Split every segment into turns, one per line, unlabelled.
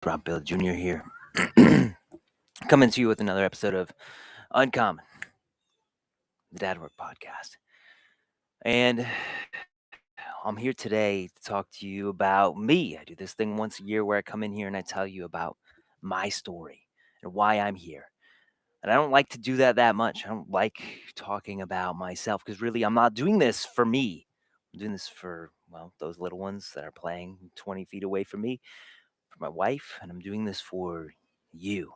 Rob Bill Jr. here, coming to you with another episode of Uncommon, the Dad Work Podcast. And I'm here today to talk to you about me. I do this thing once a year where I come in here and I tell you about my story and why I'm here. And I don't like to do that much. I don't like talking about myself because really I'm not doing this for me. I'm doing this for, well, those little ones that are playing 20 feet away from me, for my wife, and I'm doing this for you.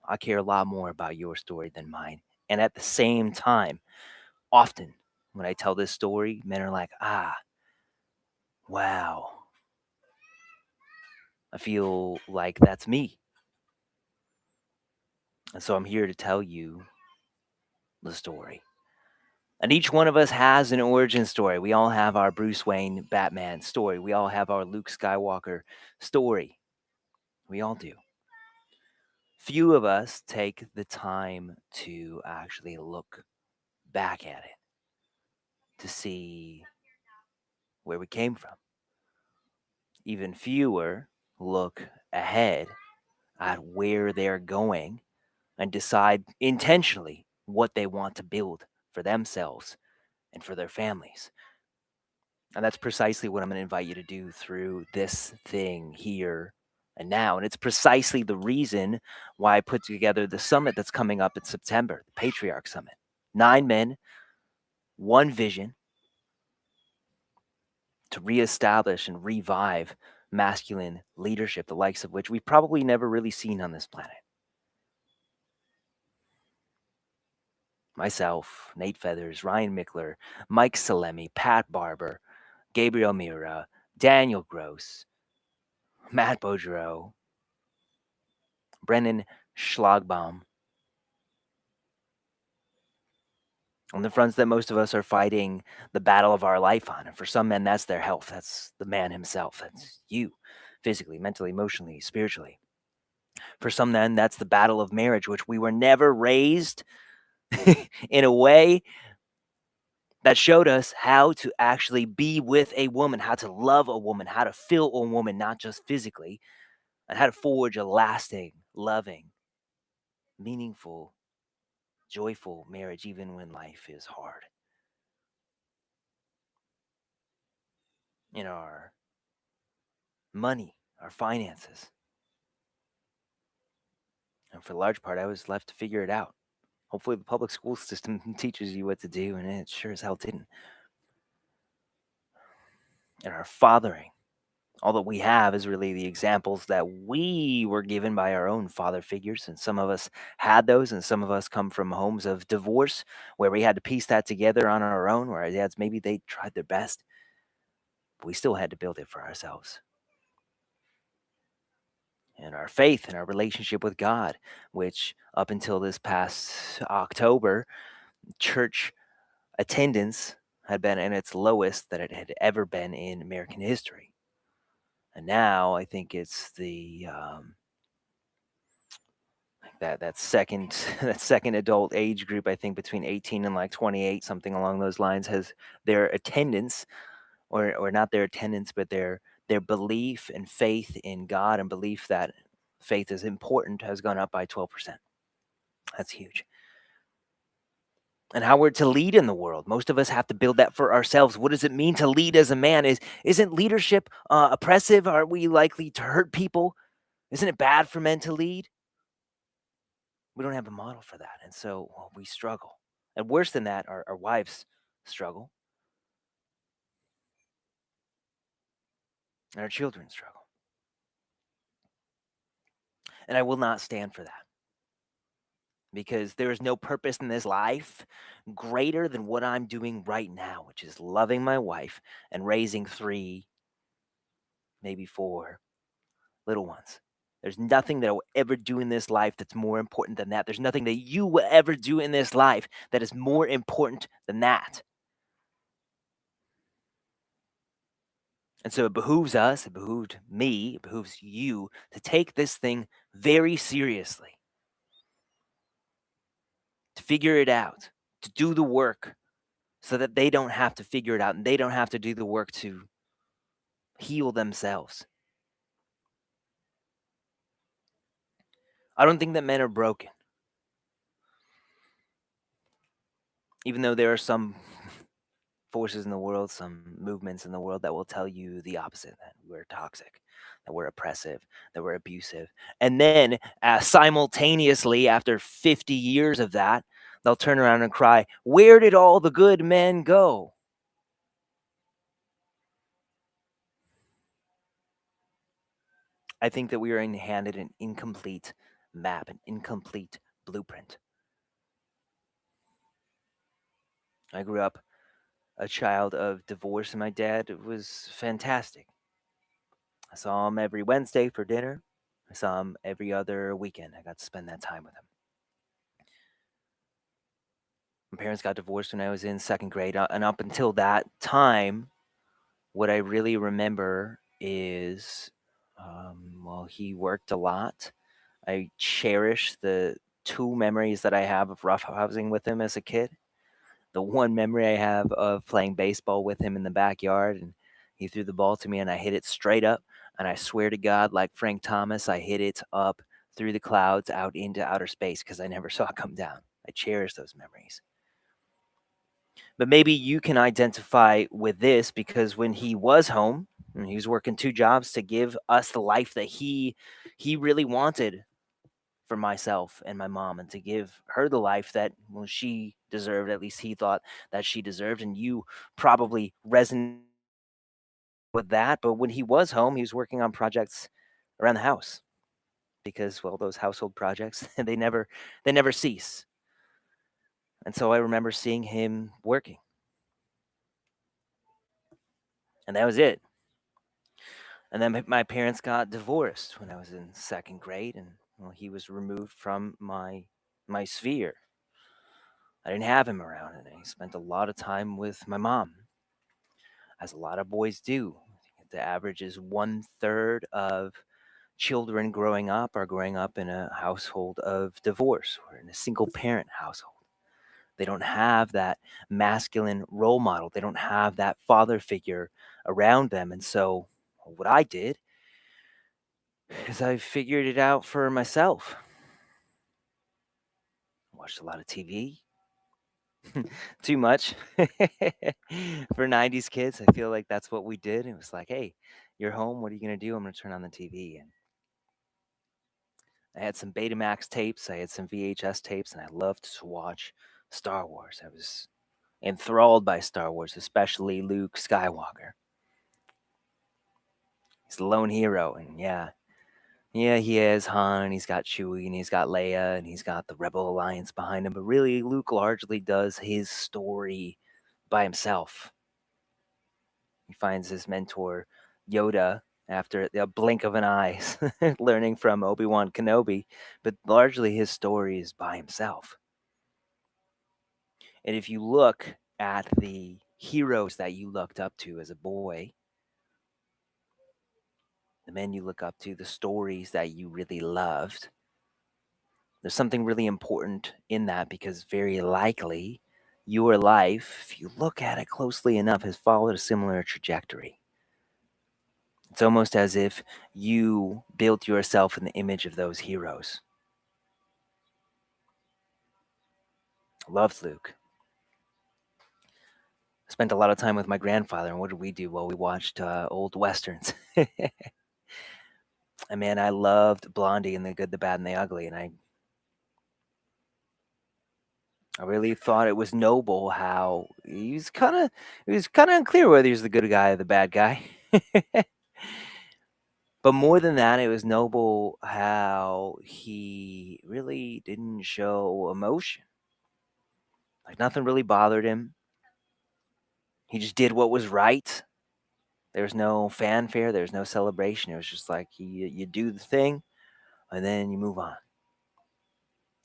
I care a lot more about your story than mine. And at the same time, often when I tell this story, men are like, wow, I feel like that's me. And so I'm here to tell you the story. And each one of us has an origin story. We all have our Bruce Wayne Batman story. We all have our Luke Skywalker story. We all do. Few of us take the time to actually look back at it to see where we came from. Even fewer look ahead at where they're going and decide intentionally what they want to build for themselves and for their families. And that's precisely what I'm going to invite you to do through this thing here and now. And it's precisely the reason why I put together the summit that's coming up in September, the Patriarch Summit. 9 men, one vision to reestablish and revive masculine leadership, the likes of which we've probably never really seen on this planet. Myself, Nate Feathers, Ryan Mickler, Mike Salemi, Pat Barber, Gabriel Mira, Daniel Gross, Matt Boudreau, Brennan Schlagbaum, on the fronts that most of us are fighting the battle of our life on. And for some men, that's their health. That's the man himself. That's you, physically, mentally, emotionally, spiritually. For some men, that's the battle of marriage, which we were never raised in a way that showed us how to actually be with a woman, how to love a woman, how to feel a woman, not just physically, and how to forge a lasting, loving, meaningful, joyful marriage, even when life is hard. In our money, our finances. And for the large part, I was left to figure it out. Hopefully, the public school system teaches you what to do, and it sure as hell didn't. And our fathering. All that we have is really the examples that we were given by our own father figures. And some of us had those, and some of us come from homes of divorce where we had to piece that together on our own, where our dads, maybe they tried their best, but we still had to build it for ourselves. And our faith and our relationship with God, which up until this past October, church attendance had been in its lowest that it had ever been in American history. And now I think it's the that second that second adult age group, I think between 18 and like 28, something along those lines, has their attendance, or not their attendance, but their belief and faith in God and belief that faith is important has gone up by 12%. That's huge. And how we're to lead in the world. Most of us have to build that for ourselves. What does it mean to lead as a man? Isn't leadership oppressive? Are we likely to hurt people? Isn't it bad for men to lead? We don't have a model for that. And so we struggle. And worse than that, our wives struggle. And our children struggle. And I will not stand for that. Because there is no purpose in this life greater than what I'm doing right now, which is loving my wife and raising 3, maybe 4 little ones. There's nothing that I will ever do in this life that's more important than that. There's nothing that you will ever do in this life that is more important than that. And so it behooves us, it behooved me, it behooves you to take this thing very seriously, to figure it out, to do the work so that they don't have to figure it out and they don't have to do the work to heal themselves. I don't think that men are broken, even though there are some forces in the world, some movements in the world that will tell you the opposite, that we're toxic, that we're oppressive, that we're abusive. And then simultaneously, after 50 years of that, they'll turn around and cry, "Where did all the good men go?" I think that we are handed an incomplete map, an incomplete blueprint. I grew up a child of divorce, and my dad was fantastic. I saw him every Wednesday for dinner. I saw him every other weekend. I got to spend that time with him. My parents got divorced when I was in second grade, and up until that time, what I really remember is, well, he worked a lot. I cherish the two memories that I have of roughhousing with him as a kid. The one memory I have of playing baseball with him in the backyard, and he threw the ball to me, and I hit it straight up. And I swear to God, like Frank Thomas, I hit it up through the clouds out into outer space because I never saw it come down. I cherish those memories. But maybe you can identify with this because when he was home, and he was working two jobs to give us the life that he really wanted for myself and my mom, and to give her the life that, well, she deserved. At least he thought that she deserved, and you probably resonate with that. But when he was home, he was working on projects around the house because, well, those household projects they never cease. And so I remember seeing him working, and that was it. And then my parents got divorced when I was in second grade, and, well, he was removed from my sphere. I didn't have him around, and I spent a lot of time with my mom, as a lot of boys do. The average is one third of children growing up are growing up in a household of divorce or in a single parent household. They don't have that masculine role model. They don't have that father figure around them. And so, what I did is I figured it out for myself. Watched a lot of TV, too much. For 90s kids, I feel like that's what we did. It was like, hey, you're home. What are you going to do? I'm going to turn on the TV. And I had some Betamax tapes, I had some VHS tapes, and I loved to watch Star Wars. I was enthralled by Star Wars, especially Luke Skywalker. He's the lone hero, and yeah, he is Han, and he's got Chewie, and he's got Leia, and he's got the Rebel Alliance behind him. But really, Luke largely does his story by himself. He finds his mentor, Yoda, after the blink of an eye, learning from Obi-Wan Kenobi. But largely, his story is by himself. And if you look at the heroes that you looked up to as a boy, the men you look up to, the stories that you really loved, there's something really important in that because very likely your life, if you look at it closely enough, has followed a similar trajectory. It's almost as if you built yourself in the image of those heroes. Loved Luke. Spent a lot of time with my grandfather, and what did we do? Well, we watched old westerns. And man, I loved Blondie and the Good, the Bad, and the Ugly, and I really thought it was noble how he was kind of unclear whether he was the good guy or the bad guy. But more than that, it was noble how he really didn't show emotion. Like nothing really bothered him. He just did what was right. There was no fanfare. There was no celebration. It was just like you do the thing, and then you move on.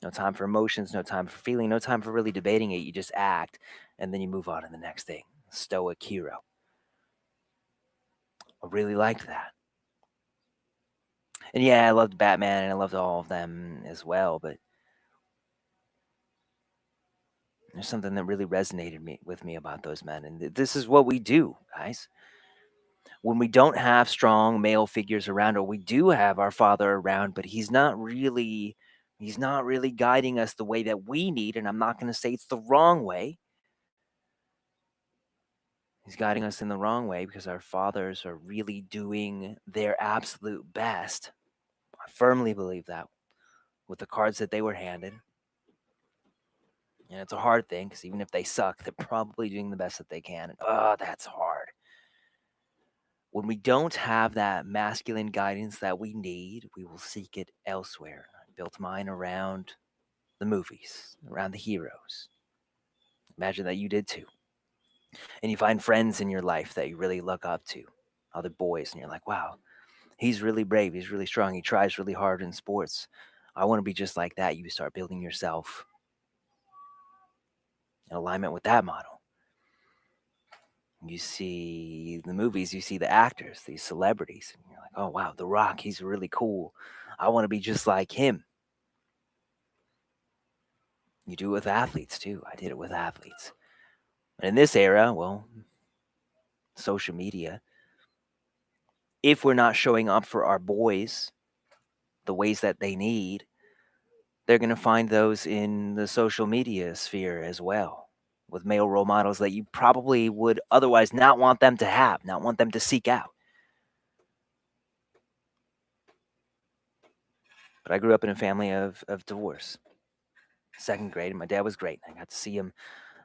No time for emotions, no time for feeling, no time for really debating it. You just act, and then you move on to the next thing. Stoic hero. I really liked that. And yeah, I loved Batman, and I loved all of them as well. But there's something that really resonated with me about those men, and this is what we do, guys. When we don't have strong male figures around, or we do have our father around, but he's not really He's not really guiding us the way that we need, and I'm not going to say it's the wrong way. He's guiding us in the wrong way because our fathers are really doing their absolute best. I firmly believe that with the cards that they were handed. And it's a hard thing because even if they suck, they're probably doing the best that they can. And, that's hard. When we don't have that masculine guidance that we need, we will seek it elsewhere. I built mine around the movies, around the heroes. Imagine that you did too. And you find friends in your life that you really look up to, other boys, and you're like, wow, he's really brave. He's really strong. He tries really hard in sports. I want to be just like that. You start building yourself in alignment with that model. You see the movies, you see the actors, these celebrities, and you're like, oh, wow, The Rock, he's really cool. I want to be just like him. You do it with athletes too. I did it with athletes. And in this era, well, social media, if we're not showing up for our boys the ways that they need, they're going to find those in the social media sphere as well, with male role models that you probably would otherwise not want them to have, not want them to seek out. But I grew up in a family of divorce. Second grade, and my dad was great. I got to see him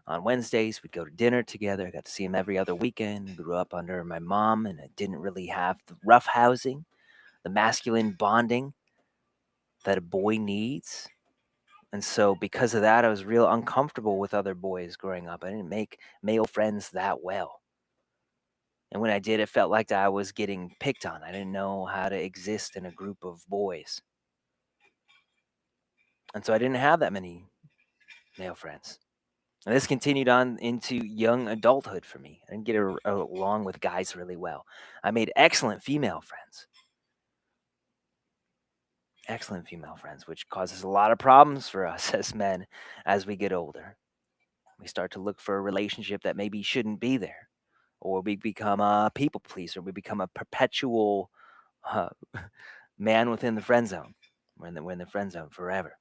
on Wednesdays. We'd go to dinner together. I got to see him every other weekend. I grew up under my mom, and I didn't really have the rough housing, the masculine bonding that a boy needs. And so because of that, I was real uncomfortable with other boys growing up. I didn't make male friends that well. And when I did, it felt like I was getting picked on. I didn't know how to exist in a group of boys. And so I didn't have that many male friends. And this continued on into young adulthood for me. I didn't get along with guys really well. I made excellent female friends. Excellent female friends, which causes a lot of problems for us as men as we get older. We start to look for a relationship that maybe shouldn't be there, or we become a people pleaser. We become a perpetual uh, man within the friend zone. We're in the friend zone forever.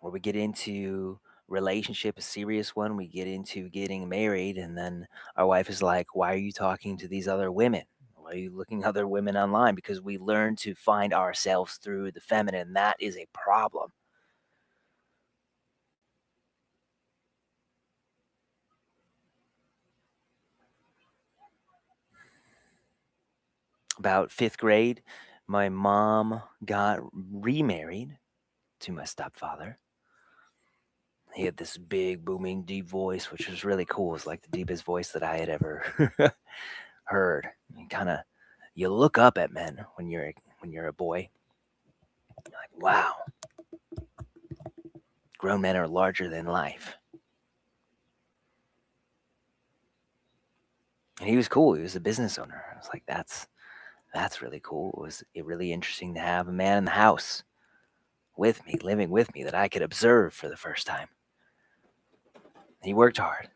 Or we get into relationship, a serious one. We get into getting married, and then our wife is like, "Why are you talking to these other women? Why are you looking at other women online?" Because we learn to find ourselves through the feminine. That is a problem. About fifth grade, my mom got remarried to my stepfather. He had this big, booming, deep voice, which was really cool. It was like the deepest voice that I had ever heard. You look up at men when you're a boy. You're like, wow, grown men are larger than life. And he was cool. He was a business owner. I was like, that's really cool. It was really interesting to have a man in the house with me, living with me, that I could observe for the first time. He worked hard.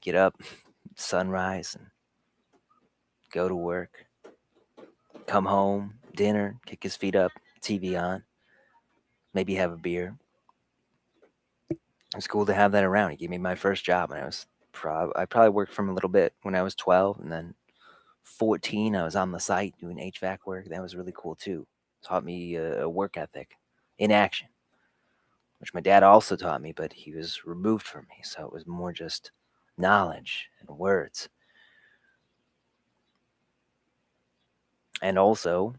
Get up, sunrise, and go to work. Come home, dinner, kick his feet up, TV on, maybe have a beer. It was cool to have that around. He gave me my first job, and I probably worked for him a little bit when I was 12, and then 14 I was on the site doing HVAC work. That was really cool too. Taught me a work ethic in action, which my dad also taught me, but he was removed from me, so it was more just knowledge and words. And also,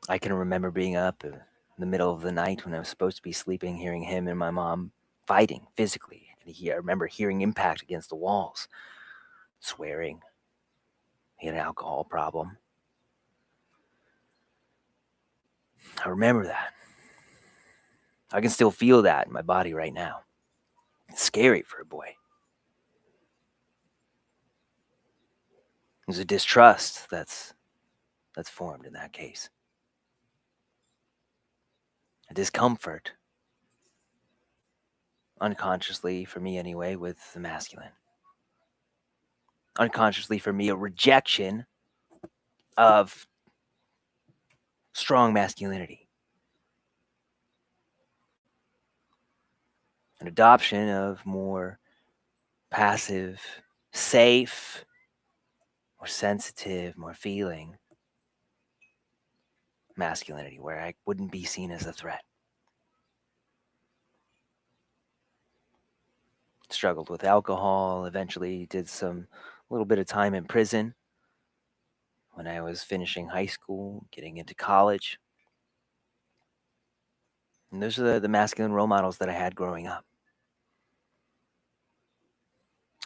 I can remember being up in the middle of the night when I was supposed to be sleeping, hearing him and my mom fighting physically. I remember hearing impact against the walls, swearing. He had an alcohol problem. I remember that. I can still feel that in my body right now. It's scary for a boy. There's a distrust that's formed in that case. A discomfort, unconsciously for me anyway, with the masculine. Unconsciously for me, a rejection of strong masculinity. An adoption of more passive, safe, more sensitive, more feeling masculinity, where I wouldn't be seen as a threat. Struggled with alcohol, eventually did some little bit of time in prison when I was finishing high school, getting into college. And those are the masculine role models that I had growing up.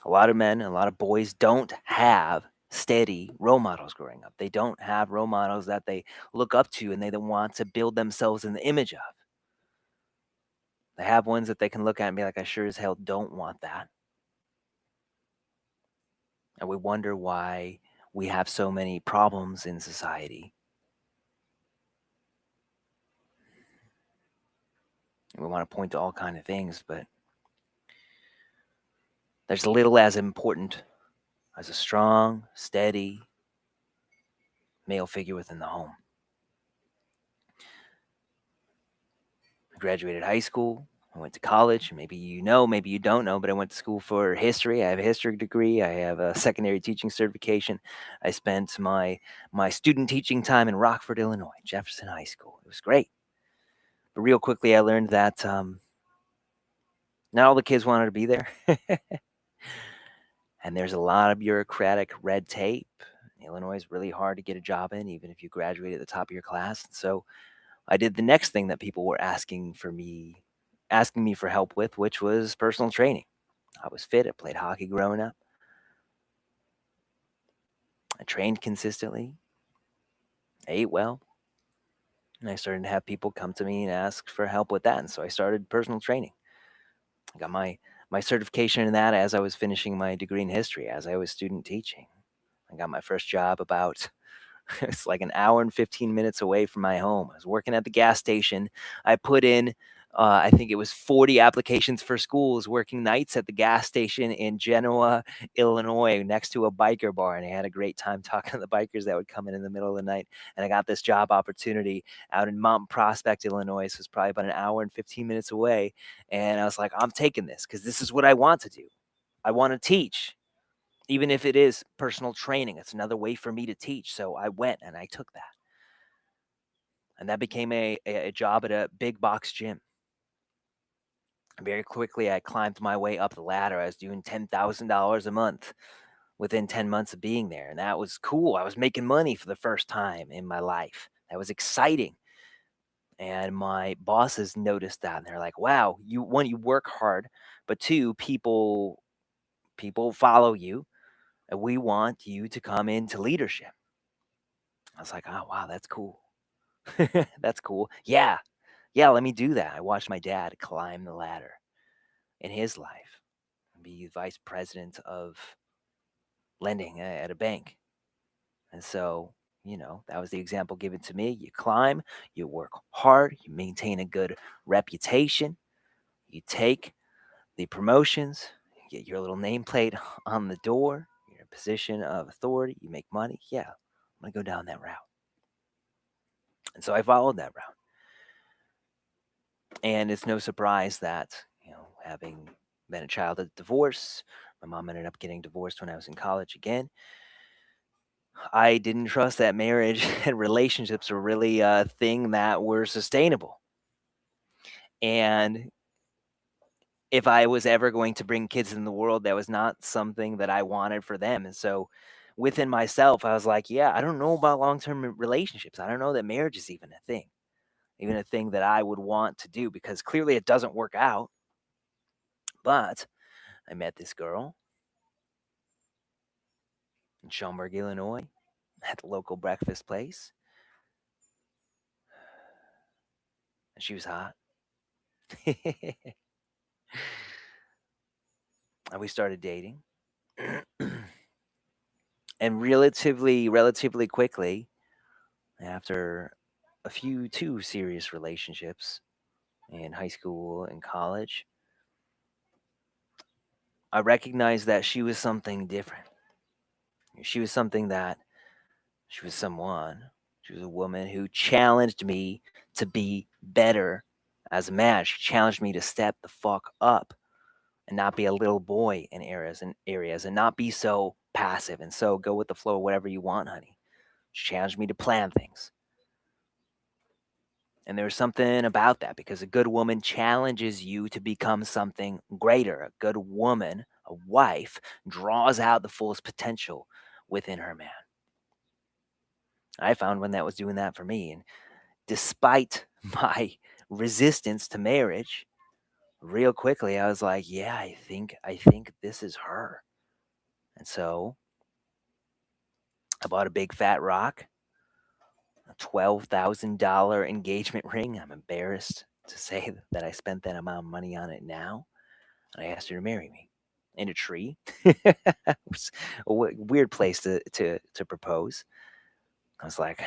A lot of men, a lot of boys don't have steady role models growing up. They don't have role models that they look up to and they don't want to build themselves in the image of. They have ones that they can look at and be like, I sure as hell don't want that. And we wonder why we have so many problems in society. And we want to point to all kind of things, but there's little as important as a strong, steady male figure within the home. I graduated high school. I went to college. Maybe you know, maybe you don't know, but I went to school for history. I have a history degree. I have a secondary teaching certification. I spent my student teaching time in Rockford, Illinois, Jefferson High School. It was great. But real quickly, I learned that not all the kids wanted to be there. And there's a lot of bureaucratic red tape. Illinois is really hard to get a job in, even if you graduate at the top of your class. So I did the next thing that people were asking me for help with, which was personal training. I was fit. I played hockey growing up. I trained consistently, ate well, and I started to have people come to me and ask for help with that. And so I started personal training. I got my certification in that as I was finishing my degree in history, as I was student teaching. I got my first job about it's like an hour and 15 minutes away from my home. I was working at the gas station. I put in, I think it was 40 applications for schools, working nights at the gas station in Genoa, Illinois, next to a biker bar. And I had a great time talking to the bikers that would come in the middle of the night. And I got this job opportunity out in Mount Prospect, Illinois. So it's probably about an hour and 15 minutes away. And I was like, I'm taking this because this is what I want to do. I want to teach. Even if it is personal training, it's another way for me to teach. So I went and I took that. And that became a job at a big box gym. Very quickly, I climbed my way up the ladder. I was doing $10,000 a month within 10 months of being there. And that was cool. I was making money for the first time in my life. That was exciting. And my bosses noticed that and they're like, wow, you work hard, but two, people follow you and we want you to come into leadership. I was like, oh wow, that's cool. That's cool. Yeah. Yeah, let me do that. I watched my dad climb the ladder in his life and be vice president of lending at a bank. And so, that was the example given to me. You climb, you work hard, you maintain a good reputation, you take the promotions, you get your little nameplate on the door, you're in a position of authority, you make money. Yeah, I'm going to go down that route. And so I followed that route. And it's no surprise that, having been a child of divorce, my mom ended up getting divorced when I was in college again. I didn't trust that marriage and relationships were really a thing that were sustainable. And if I was ever going to bring kids in the world, that was not something that I wanted for them. And so within myself, I was like, yeah, I don't know about long term relationships. I don't know that marriage is even a thing that I would want to do because clearly it doesn't work out. But I met this girl in Schaumburg, Illinois, at the local breakfast place, and she was hot. And we started dating. And relatively quickly, after a few two serious relationships in high school and college, I recognized that she was something different. She was something that she was someone. She was a woman who challenged me to be better as a man. She challenged me to step the fuck up and not be a little boy in areas and not be so passive and so go with the flow, whatever you want, honey. She challenged me to plan things. And there's something about that because a good woman challenges you to become something greater. A good woman, a wife, draws out the fullest potential within her man. I found one that was doing that for me. And despite my resistance to marriage, real quickly I was like, yeah, I think this is her. And so I bought a big fat rock, a $12,000 engagement ring. I'm embarrassed to say that I spent that amount of money on it now. And I asked her to marry me in a tree. It was a weird place to propose. I was like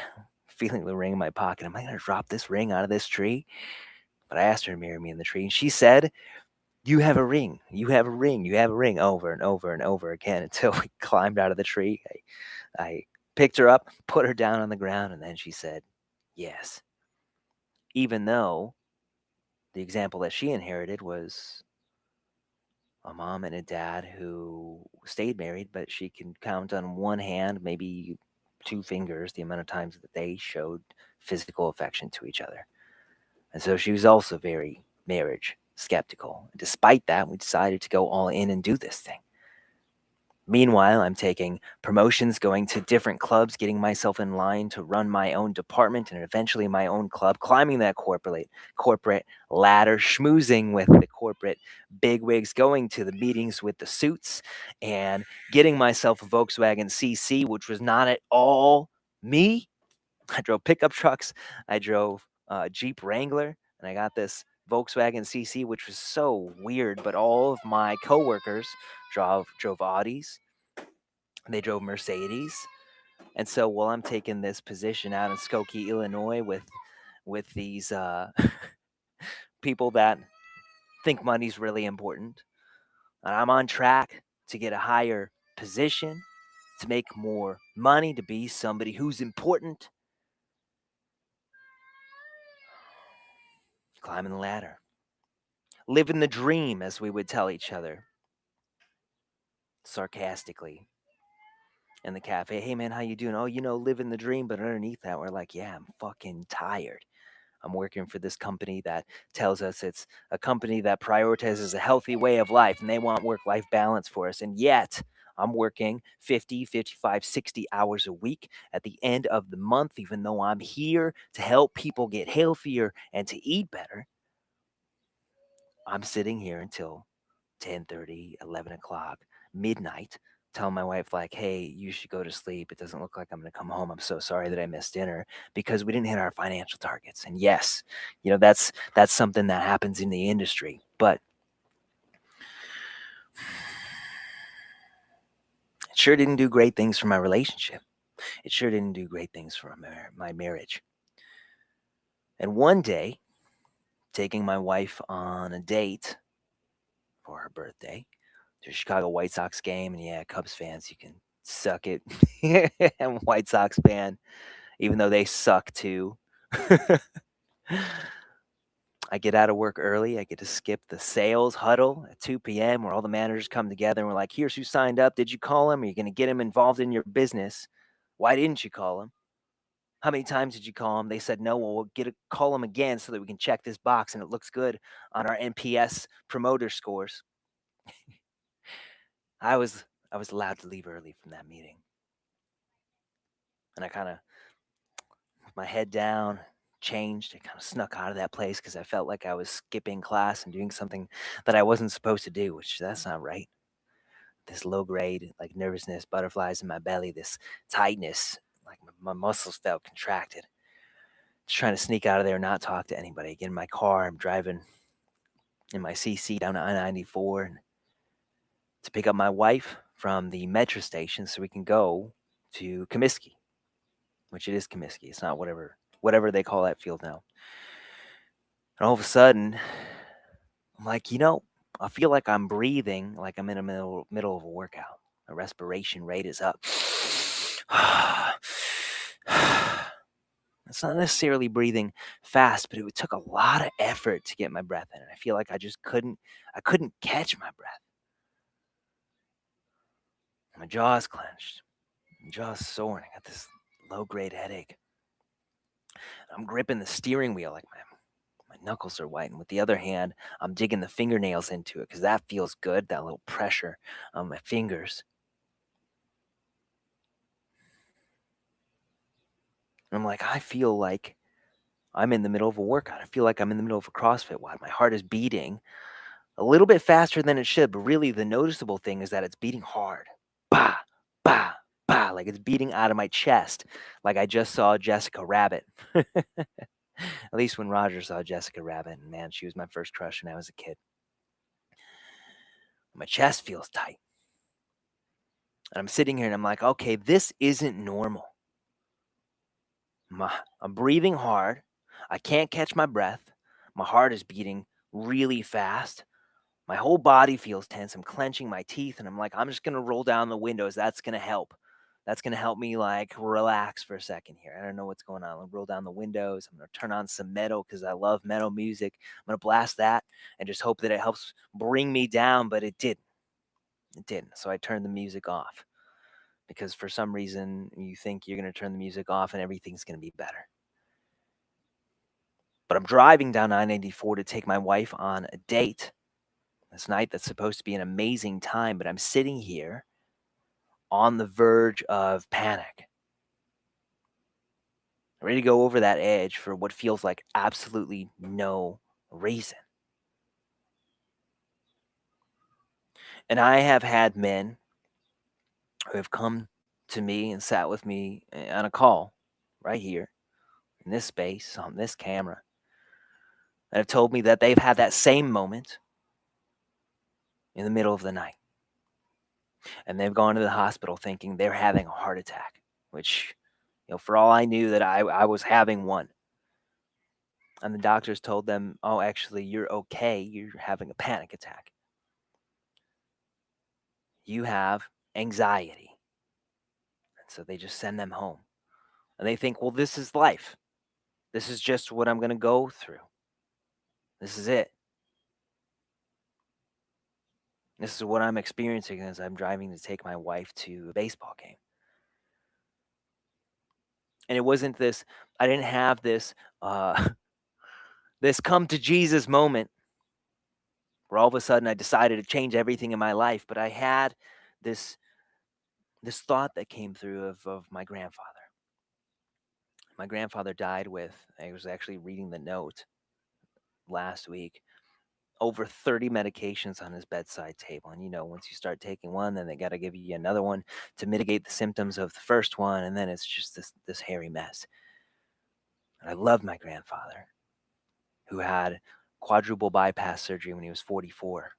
feeling the ring in my pocket. Am I going to drop this ring out of this tree? But I asked her to marry me in the tree. And she said, you have a ring. You have a ring. You have a ring, over and over and over again until we climbed out of the tree. I picked her up, put her down on the ground, and then she said, yes. Even though the example that she inherited was a mom and a dad who stayed married, but she can count on one hand, maybe two fingers, the amount of times that they showed physical affection to each other. And so she was also very marriage skeptical. Despite that, we decided to go all in and do this thing. Meanwhile, I'm taking promotions, going to different clubs, getting myself in line to run my own department and eventually my own club, climbing that corporate ladder, schmoozing with the corporate bigwigs, going to the meetings with the suits, and getting myself a Volkswagen CC, which was not at all me. I drove pickup trucks. I drove Jeep Wrangler, and I got this Volkswagen CC, which was so weird. But all of my coworkers drove Audis. They drove Mercedes, and so while I'm taking this position out in Skokie, Illinois, with these people that think money's really important, and I'm on track to get a higher position, to make more money, to be somebody who's important. Climbing the ladder. Living the dream, as we would tell each other. Sarcastically. In the cafe. Hey man, how you doing? Oh, living the dream, but underneath that, we're like, yeah, I'm fucking tired. I'm working for this company that tells us it's a company that prioritizes a healthy way of life and they want work-life balance for us. And yet I'm working 50, 55, 60 hours a week at the end of the month, even though I'm here to help people get healthier and to eat better. I'm sitting here until 10:30, 11 o'clock, midnight, telling my wife, like, hey, you should go to sleep. It doesn't look like I'm going to come home. I'm so sorry that I missed dinner because we didn't hit our financial targets. And yes, that's something that happens in the industry. But it sure didn't do great things for my relationship. It sure didn't do great things for my marriage. And one day, taking my wife on a date for her birthday, to a Chicago White Sox game. And yeah, Cubs fans, you can suck it. I'm a White Sox fan, even though they suck too. I get out of work early. I get to skip the sales huddle at 2 p.m. where all the managers come together and we're like, here's who signed up. Did you call him? Are you going to get him involved in your business? Why didn't you call him? How many times did you call him? They said no. Well, call him again so that we can check this box and it looks good on our NPS promoter scores. I was allowed to leave early from that meeting. And I kind of, with my head down, changed. I kind of snuck out of that place because I felt like I was skipping class and doing something that I wasn't supposed to do, which that's not right. This low grade, like nervousness, butterflies in my belly, this tightness, like my muscles felt contracted. Just trying to sneak out of there, not talk to anybody. Get in my car. I'm driving in my CC down to I-94 to pick up my wife from the metro station so we can go to Comiskey, which it is Comiskey. It's not whatever they call that field now. And all of a sudden, I'm like, I feel like I'm breathing like I'm in the middle of a workout. My respiration rate is up. It's not necessarily breathing fast, but it took a lot of effort to get my breath in. And I feel like I couldn't catch my breath. My jaw is clenched. My jaw is sore, and I got this low-grade headache. I'm gripping the steering wheel like my knuckles are white, and with the other hand, I'm digging the fingernails into it because that feels good, that little pressure on my fingers. And I'm like, I feel like I'm in the middle of a workout. I feel like I'm in the middle of a CrossFit WOD. My heart is beating a little bit faster than it should, but really the noticeable thing is that it's beating hard. Bah, bah, bah, like it's beating out of my chest, like I just saw Jessica Rabbit. At least when Roger saw Jessica Rabbit, and man, she was my first crush when I was a kid. My chest feels tight. And I'm sitting here and I'm like, okay, this isn't normal. I'm breathing hard. I can't catch my breath. My heart is beating really fast. My whole body feels tense. I'm clenching my teeth and I'm like, I'm just going to roll down the windows. That's going to help. That's going to help me like relax for a second here. I don't know what's going on. I'll roll down the windows. I'm going to turn on some metal because I love metal music. I'm going to blast that and just hope that it helps bring me down, but it didn't. It didn't. So I turned the music off because for some reason you think you're going to turn the music off and everything's going to be better. But I'm driving down 994 to take my wife on a date this night that's supposed to be an amazing time, but I'm sitting here on the verge of panic, ready to go over that edge for what feels like absolutely no reason. And I have had men who have come to me and sat with me on a call right here in this space on this camera and have told me that they've had that same moment in the middle of the night. And they've gone to the hospital thinking they're having a heart attack, which, for all I knew that I was having one. And the doctors told them, oh, actually, you're okay. You're having a panic attack. You have anxiety. And so they just send them home. And they think, well, this is life. This is just what I'm going to go through. This is it. This is what I'm experiencing as I'm driving to take my wife to a baseball game. And it wasn't this, I didn't have this, this come to Jesus moment where all of a sudden I decided to change everything in my life, but I had this thought that came through of my grandfather. My grandfather died with, I was actually reading the note last week, over 30 medications on his bedside table. And once you start taking one, then they got to give you another one to mitigate the symptoms of the first one, and then it's just this hairy mess. And I loved my grandfather, who had quadruple bypass surgery when he was 44,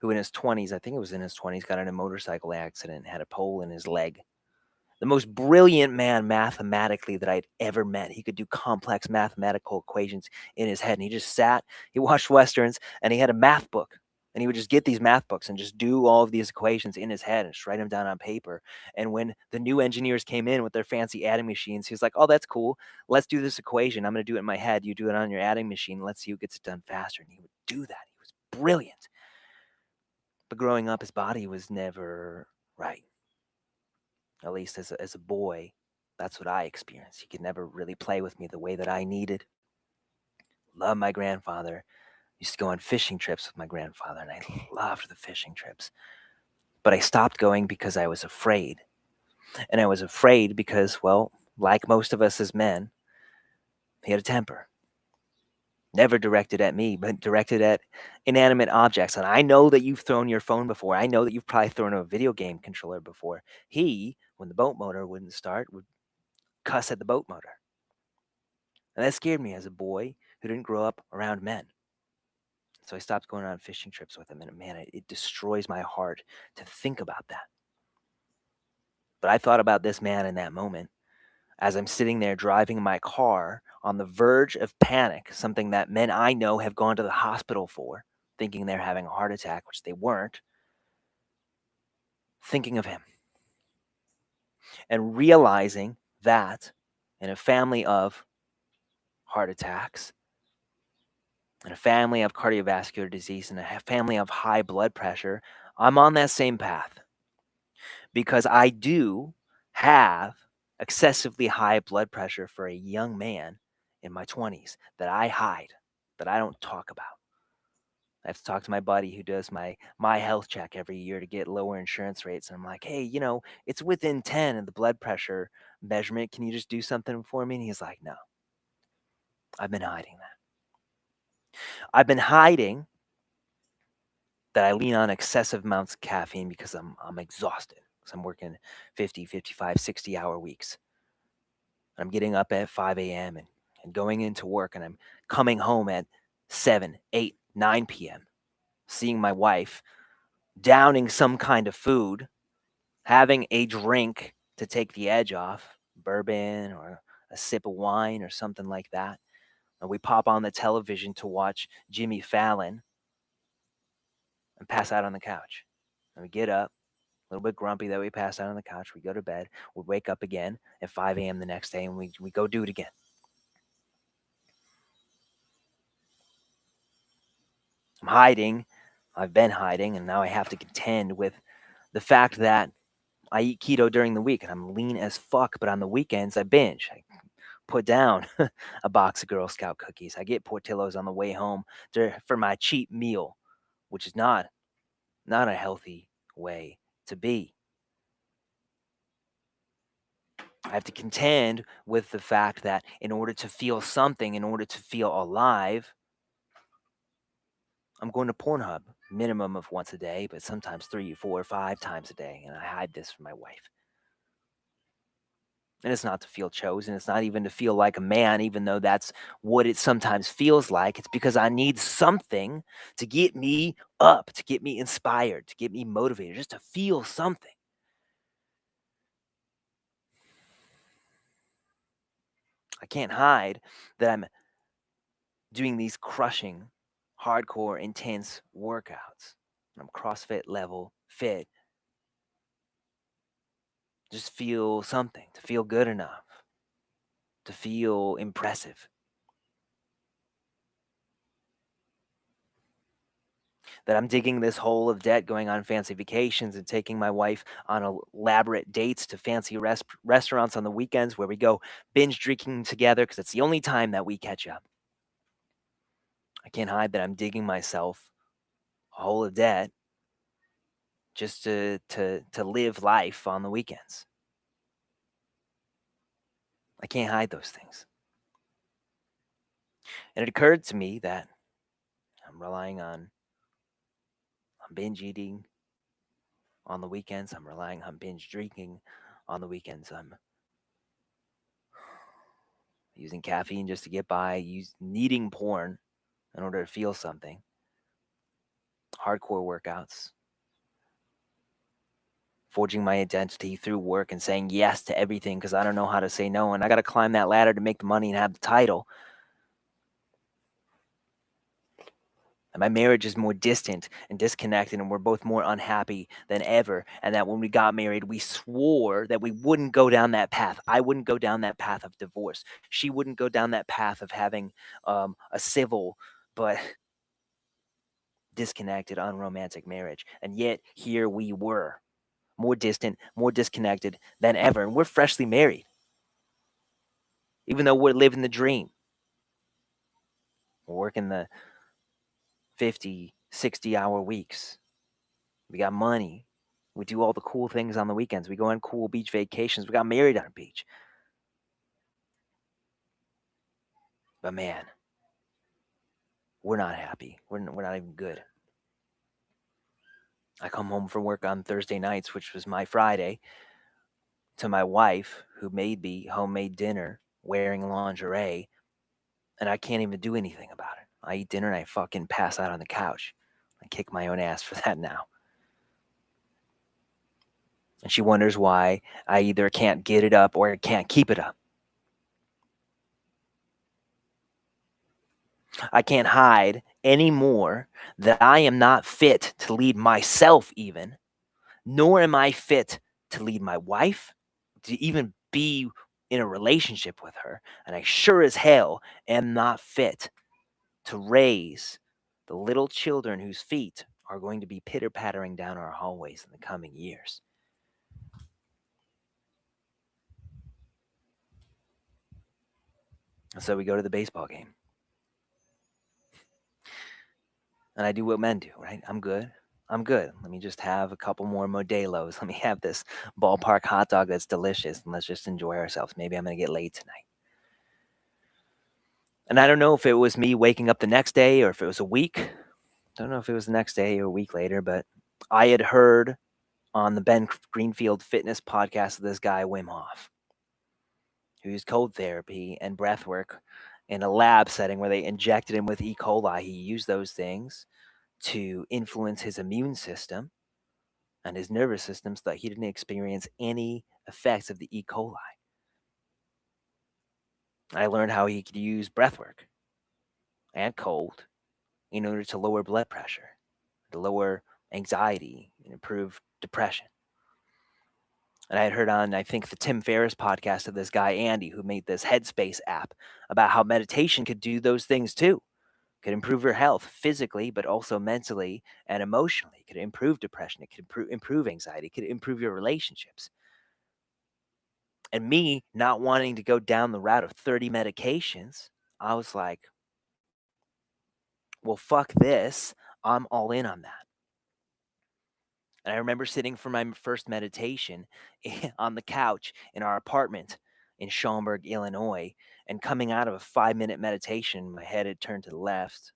who in his 20s, I think it was in his 20s, got in a motorcycle accident and had a pole in his leg. The most brilliant man mathematically that I'd ever met. He could do complex mathematical equations in his head. And he just sat, he watched Westerns, and he had a math book. And he would just get these math books and just do all of these equations in his head and just write them down on paper. And when the new engineers came in with their fancy adding machines, he was like, oh, that's cool. Let's do this equation. I'm going to do it in my head. You do it on your adding machine. Let's see who gets it done faster. And he would do that. He was brilliant. But growing up, his body was never right. At least as a boy, that's what I experienced. He could never really play with me the way that I needed. Love my grandfather. Used to go on fishing trips with my grandfather, and I loved the fishing trips. But I stopped going because I was afraid. And I was afraid because, well, like most of us as men, he had a temper. Never directed at me, but directed at inanimate objects. And I know that you've thrown your phone before. I know that you've probably thrown a video game controller before. He, when the boat motor wouldn't start, would cuss at the boat motor. And that scared me as a boy who didn't grow up around men. So I stopped going on fishing trips with him. And man, it destroys my heart to think about that. But I thought about this man in that moment as I'm sitting there driving my car on the verge of panic, something that men I know have gone to the hospital for, thinking they're having a heart attack, which they weren't, thinking of him and realizing that in a family of heart attacks, in a family of cardiovascular disease, and a family of high blood pressure, I'm on that same path because I do have excessively high blood pressure for a young man in my 20s that I hide, that I don't talk about. I have to talk to my buddy who does my health check every year to get lower insurance rates. And I'm like, hey, it's within 10 of the blood pressure measurement. Can you just do something for me? And he's like, no, I've been hiding that. I've been hiding that I lean on excessive amounts of caffeine because I'm exhausted. Because I'm working 50, 55, 60-hour weeks. I'm getting up at 5 a.m. and going into work, and I'm coming home at 7, 8, 9 p.m., seeing my wife, downing some kind of food, having a drink to take the edge off, bourbon or a sip of wine or something like that. And we pop on the television to watch Jimmy Fallon and pass out on the couch. And we get up, a little bit grumpy that we passed out on the couch. We go to bed. We wake up again at 5 a.m. the next day, and we go do it again. I'm hiding. I've been hiding, and now I have to contend with the fact that I eat keto during the week and I'm lean as fuck, but on the weekends I binge. I put down a box of Girl Scout cookies. I get Portillo's on the way home for my cheap meal, which is not a healthy way to be. I have to contend with the fact that in order to feel something, in order to feel alive, I'm going to Pornhub minimum of once a day, but sometimes 3, 4, 5 times a day, and I hide this from my wife. And it's not to feel chosen. It's not even to feel like a man, even though that's what it sometimes feels like. It's because I need something to get me up, to get me inspired, to get me motivated, just to feel something. I can't hide that I'm doing these crushing, hardcore, intense workouts. I'm CrossFit level fit. Just feel something, to feel good enough, to feel impressive. That I'm digging this hole of debt, going on fancy vacations and taking my wife on elaborate dates to fancy restaurants on the weekends where we go binge drinking together because it's the only time that we catch up. I can't hide that I'm digging myself a hole of debt just to live life on the weekends. I can't hide those things. And it occurred to me that I'm relying on binge eating on the weekends. I'm relying on binge drinking on the weekends. I'm using caffeine just to get by, needing porn in order to feel something, hardcore workouts, forging my identity through work and saying yes to everything because I don't know how to say no. And I got to climb that ladder to make the money and have the title. And my marriage is more distant and disconnected, and we're both more unhappy than ever. And that when we got married, we swore that we wouldn't go down that path. I wouldn't go down that path of divorce. She wouldn't go down that path of having a civil but disconnected, unromantic marriage. And yet, here we were, more distant, more disconnected than ever. And we're freshly married, even though we're living the dream. We're working the 50, 60-hour weeks. We got money. We do all the cool things on the weekends. We go on cool beach vacations. We got married on a beach. But man, we're not happy. We're not even good. I come home from work on Thursday nights, which was my Friday, to my wife who made me homemade dinner wearing lingerie, and I can't even do anything about it. I eat dinner and I fucking pass out on the couch. I kick my own ass for that now. And she wonders why I either can't get it up or I can't keep it up. I can't hide anymore that I am not fit to lead myself, nor am I fit to lead my wife, to even be in a relationship with her, and I sure as hell am not fit to raise the little children whose feet are going to be pitter-pattering down our hallways in the coming years. And so we go to the baseball game. And I do what men do, right? I'm good. Let me just have a couple more Modelo's. Let me have this ballpark hot dog that's delicious, and let's just enjoy ourselves. Maybe I'm going to get laid tonight. And I don't know if it was me waking up the next day or if it was a week. Don't know if it was the next day or a week later, but I had heard on the Ben Greenfield Fitness podcast of this guy, Wim Hof, who used cold therapy and breath work in a lab setting where they injected him with E. coli. He used those things to influence his immune system and his nervous system so that he didn't experience any effects of the E. coli. I learned how he could use breath work and cold in order to lower blood pressure, to lower anxiety, and improve depression. And I had heard on, I think, the Tim Ferriss podcast of this guy, Andy, who made this Headspace app about how meditation could do those things too. Could improve your health physically, but also mentally and emotionally. It could improve depression. It could improve anxiety. It could improve your relationships. And me not wanting to go down the route of 30 medications, I was like, well, fuck this. I'm all in on that. And I remember sitting for my first meditation on the couch in our apartment in Schaumburg, Illinois, and coming out of a 5-minute meditation, my head had turned to the left,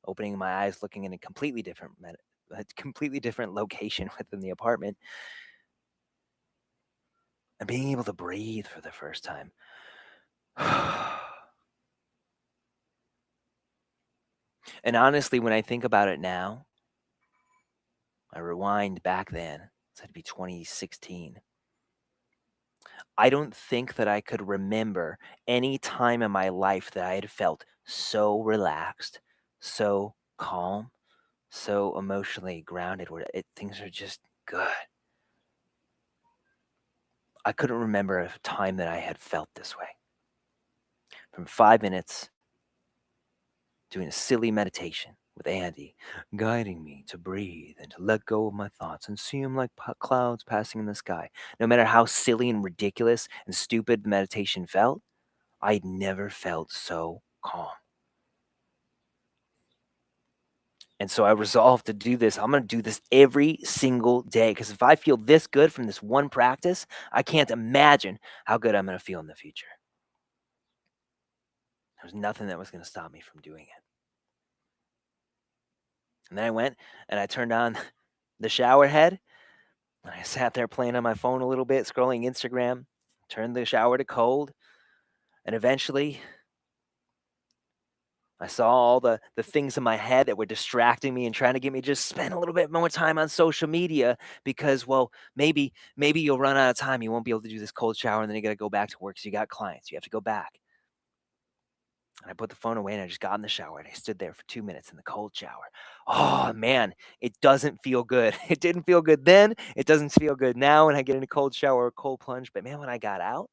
opening my eyes, looking in a completely different location within the apartment, and being able to breathe for the first time. And honestly, when I think about it now, I rewind back then, so it'd be 2016. I don't think that I could remember any time in my life that I had felt so relaxed, so calm, so emotionally grounded, where things are just good. I couldn't remember a time that I had felt this way. From 5 minutes doing a silly meditation with Andy, guiding me to breathe and to let go of my thoughts and see them like clouds passing in the sky. No matter how silly and ridiculous and stupid the meditation felt, I'd never felt so calm. And so I resolved to do this. I'm going to do this every single day, because if I feel this good from this one practice, I can't imagine how good I'm going to feel in the future. There was nothing that was going to stop me from doing it. And then I went and I turned on the shower head, and I sat there playing on my phone a little bit, scrolling Instagram, turned the shower to cold, and eventually I saw all the things in my head that were distracting me and trying to get me to just spend a little bit more time on social media because, well, maybe you'll run out of time. You won't be able to do this cold shower, and then you got to go back to work. So you got clients. You have to go back. And I put the phone away and I just got in the shower and I stood there for 2 minutes in the cold shower. Oh man, it doesn't feel good. It didn't feel good then. It doesn't feel good now when I get in a cold shower or a cold plunge. But man, when I got out,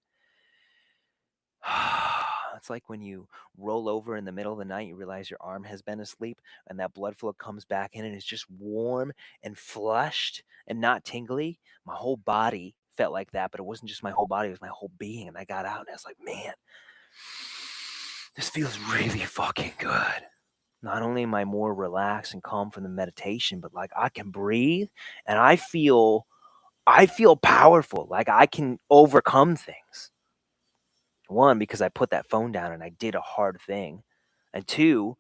it's like when you roll over in the middle of the night, you realize your arm has been asleep and that blood flow comes back in and it's just warm and flushed and not tingly. My whole body felt like that, but it wasn't just my whole body, it was my whole being. And I got out and I was like, man, this feels really fucking good. Not only am I more relaxed and calm from the meditation, but like I can breathe and I feel powerful. Like I can overcome things. One, because I put that phone down and I did a hard thing. And two,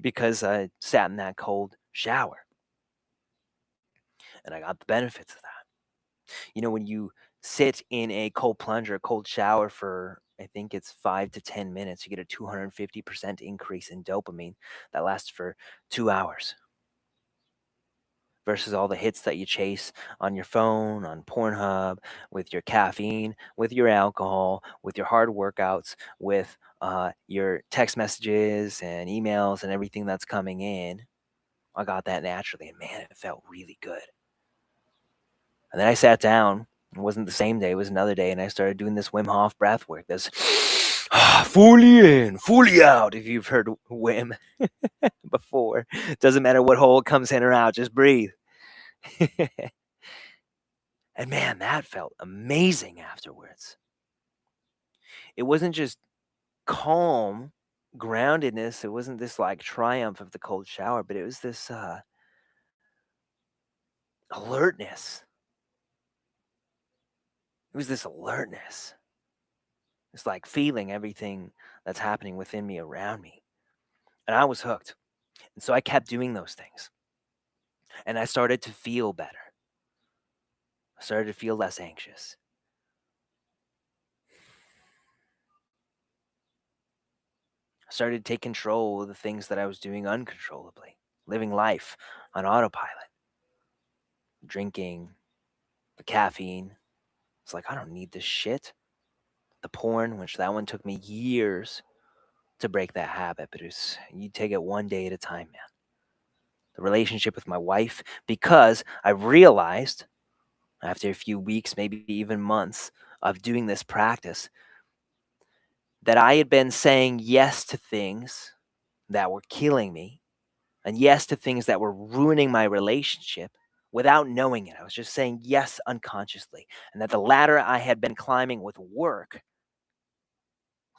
because I sat in that cold shower and I got the benefits of that. You know, when you sit in a cold plunge or a cold shower for, I think it's 5 to 10 minutes, you get a 250% increase in dopamine that lasts for 2 hours. Versus all the hits that you chase on your phone, on Pornhub, with your caffeine, with your alcohol, with your hard workouts, with your text messages and emails and everything that's coming in. I got that naturally, and man, it felt really good. And then I sat down It wasn't the same day, it was another day, and I started doing this Wim Hof breath work. This fully in, fully out. If you've heard Wim before, doesn't matter what hole comes in or out, just breathe. And man, that felt amazing afterwards. It wasn't just calm groundedness. It wasn't this like triumph of the cold shower, but it was this alertness. It was this alertness. It's like feeling everything that's happening within me, around me. And I was hooked. And so I kept doing those things. And I started to feel better. I started to feel less anxious. I started to take control of the things that I was doing uncontrollably, living life on autopilot, drinking, the caffeine. It's like, I don't need this shit. The porn, which that one took me years to break that habit, but you take it one day at a time, man. The relationship with my wife, because I realized after a few weeks, maybe even months of doing this practice, that I had been saying yes to things that were killing me and yes to things that were ruining my relationship without knowing it. I was just saying yes unconsciously. And that the ladder I had been climbing with work,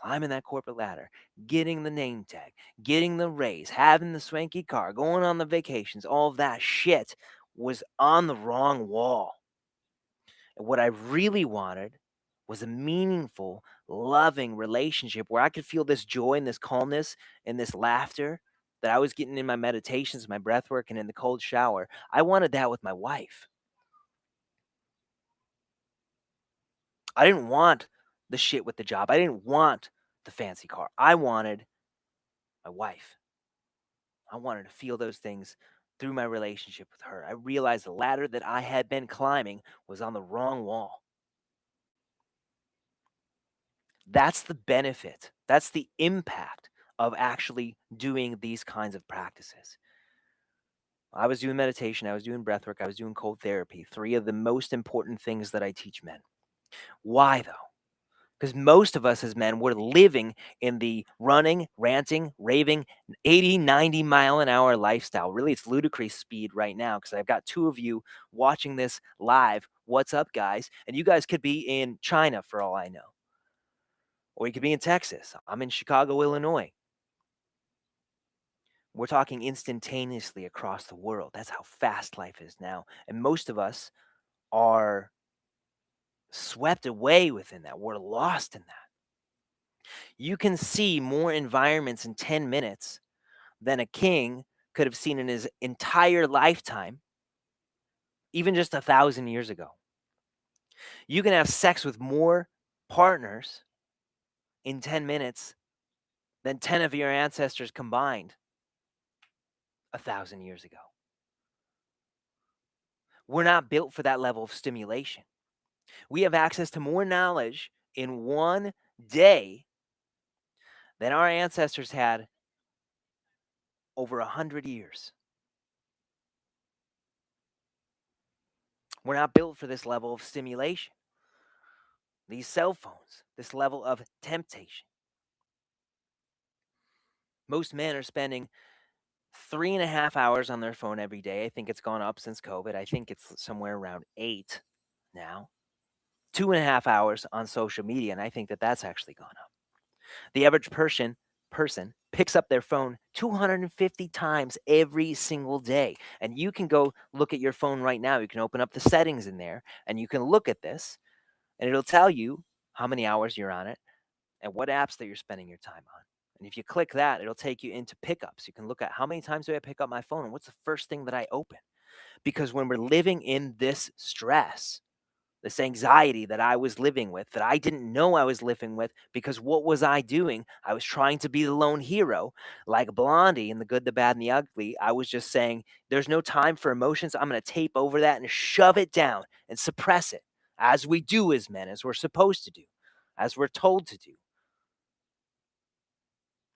climbing that corporate ladder, getting the name tag, getting the raise, having the swanky car, going on the vacations, all of that shit was on the wrong wall. And what I really wanted was a meaningful, loving relationship where I could feel this joy and this calmness and this laughter that I was getting in my meditations, my breath work, and in the cold shower. I wanted that with my wife. I didn't want the shit with the job. I didn't want the fancy car. I wanted my wife. I wanted to feel those things through my relationship with her. I realized the ladder that I had been climbing was on the wrong wall. That's the benefit. That's the impact of actually doing these kinds of practices. I was doing meditation, I was doing breath work, I was doing cold therapy, three of the most important things that I teach men. Why though? Because most of us as men, we're living in the running, ranting, raving, 80, 90 mile an hour lifestyle. Really, it's ludicrous speed right now because I've got two of you watching this live. What's up, guys? And you guys could be in China for all I know. Or you could be in Texas. I'm in Chicago, Illinois. We're talking instantaneously across the world. That's how fast life is now. And most of us are swept away within that. We're lost in that. You can see more environments in 10 minutes than a king could have seen in his entire lifetime, even just 1,000 years ago. You can have sex with more partners in 10 minutes than 10 of your ancestors combined 1,000 years ago. We're not built for that level of stimulation. We have access to more knowledge in one day than our ancestors had over 100 years. We're not built for this level of stimulation. These cell phones, this level of temptation. Most men are spending 3.5 hours on their phone every day. I think it's gone up since COVID. I think it's somewhere around 8 now. 2.5 hours on social media, and I think that that's actually gone up. The average person picks up their phone 250 times every single day. And you can go look at your phone right now. You can open up the settings in there and you can look at this and it'll tell you how many hours you're on it and what apps that you're spending your time on. And if you click that, it'll take you into pickups. You can look at how many times do I pick up my phone and what's the first thing that I open. Because when we're living in this stress, this anxiety that I was living with, that I didn't know I was living with, because what was I doing? I was trying to be the lone hero, like Blondie in The Good, the Bad, and the Ugly. I was just saying, there's no time for emotions. I'm going to tape over that and shove it down and suppress it, as we do as men, as we're supposed to do, as we're told to do,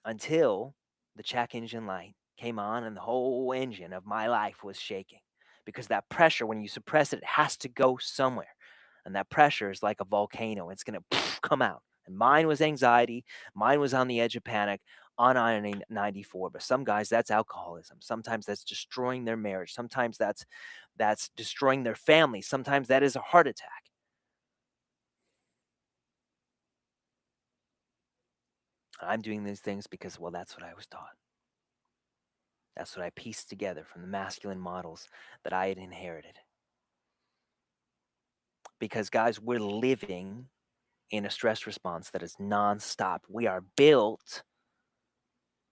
until the check engine light came on and the whole engine of my life was shaking. Because that pressure, when you suppress it, it has to go somewhere. And that pressure is like a volcano. It's going to come out. And mine was anxiety. Mine was on the edge of panic on I-94. But some guys, that's alcoholism. Sometimes that's destroying their marriage. Sometimes that's destroying their family. Sometimes that is a heart attack. I'm doing these things because, well, that's what I was taught. That's what I pieced together from the masculine models that I had inherited. Because, guys, we're living in a stress response that is nonstop. We are built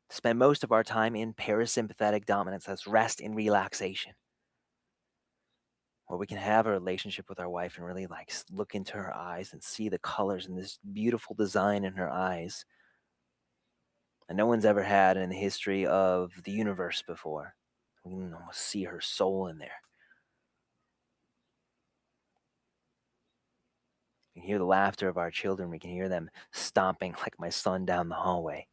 to spend most of our time in parasympathetic dominance. That's rest and relaxation. Where we can have a relationship with our wife and really like look into her eyes and see the colors and this beautiful design in her eyes that no one's ever had in the history of the universe before. We can almost see her soul in there. We can hear the laughter of our children. We can hear them stomping like my son down the hallway.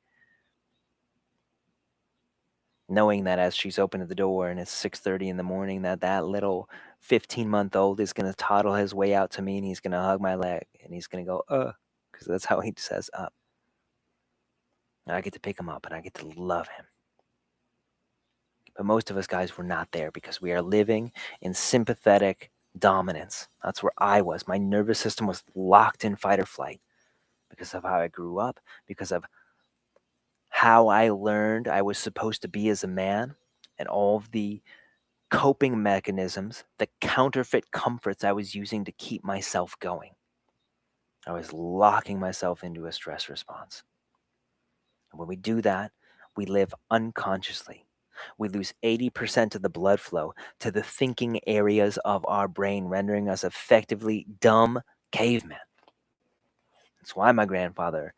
Knowing that as she's opened the door and it's 6:30 in the morning, that little 15-month-old is going to toddle his way out to me and he's going to hug my leg and he's going to go, because that's how he says up. And I get to pick him up and I get to love him. But most of us guys were not there because we are living in sympathetic dominance. That's where I was. My nervous system was locked in fight or flight because of how I grew up, because of how I learned I was supposed to be as a man, and all of the coping mechanisms, the counterfeit comforts I was using to keep myself going. I was locking myself into a stress response. And when we do that, we live unconsciously. We lose 80% of the blood flow to the thinking areas of our brain, rendering us effectively dumb cavemen. That's why my grandfather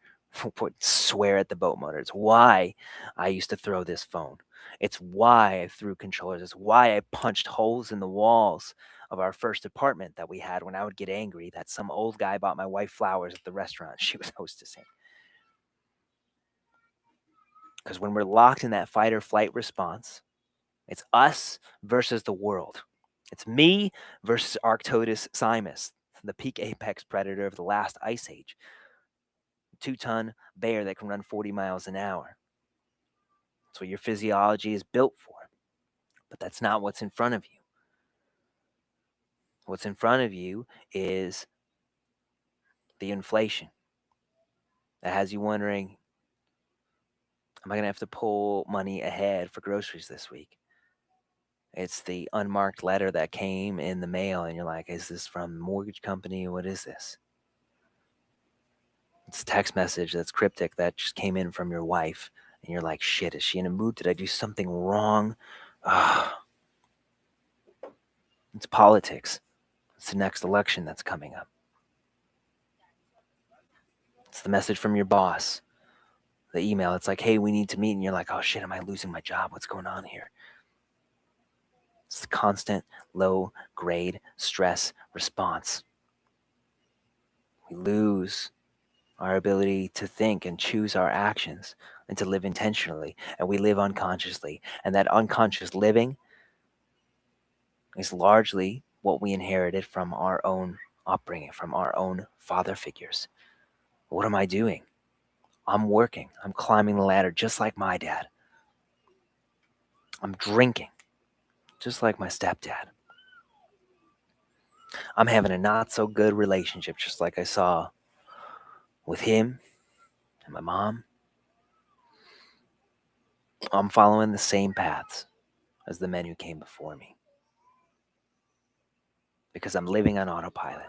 would swear at the boat motor. It's why I used to throw this phone. It's why I threw controllers. It's why I punched holes in the walls of our first apartment that we had when I would get angry that some old guy bought my wife flowers at the restaurant she was hostessing. Because when we're locked in that fight or flight response, it's us versus the world. It's me versus Arctodus simus, the peak apex predator of the last ice age. 2-ton bear that can run 40 miles an hour. That's what your physiology is built for. But that's not what's in front of you. What's in front of you is the inflation that has you wondering, am I going to have to pull money ahead for groceries this week? It's the unmarked letter that came in the mail, and you're like, is this from the mortgage company? What is this? It's a text message that's cryptic that just came in from your wife, and you're like, shit, is she in a mood? Did I do something wrong? It's politics. It's the next election that's coming up. It's the message from your boss. The email, it's like, hey, we need to meet. And you're like, oh shit, am I losing my job? What's going on here? It's the constant low grade stress response. We lose our ability to think and choose our actions and to live intentionally. And we live unconsciously. And that unconscious living is largely what we inherited from our own upbringing, from our own father figures. What am I doing? I'm working. I'm climbing the ladder just like my dad. I'm drinking just like my stepdad. I'm having a not so good relationship just like I saw with him and my mom. I'm following the same paths as the men who came before me because I'm living on autopilot.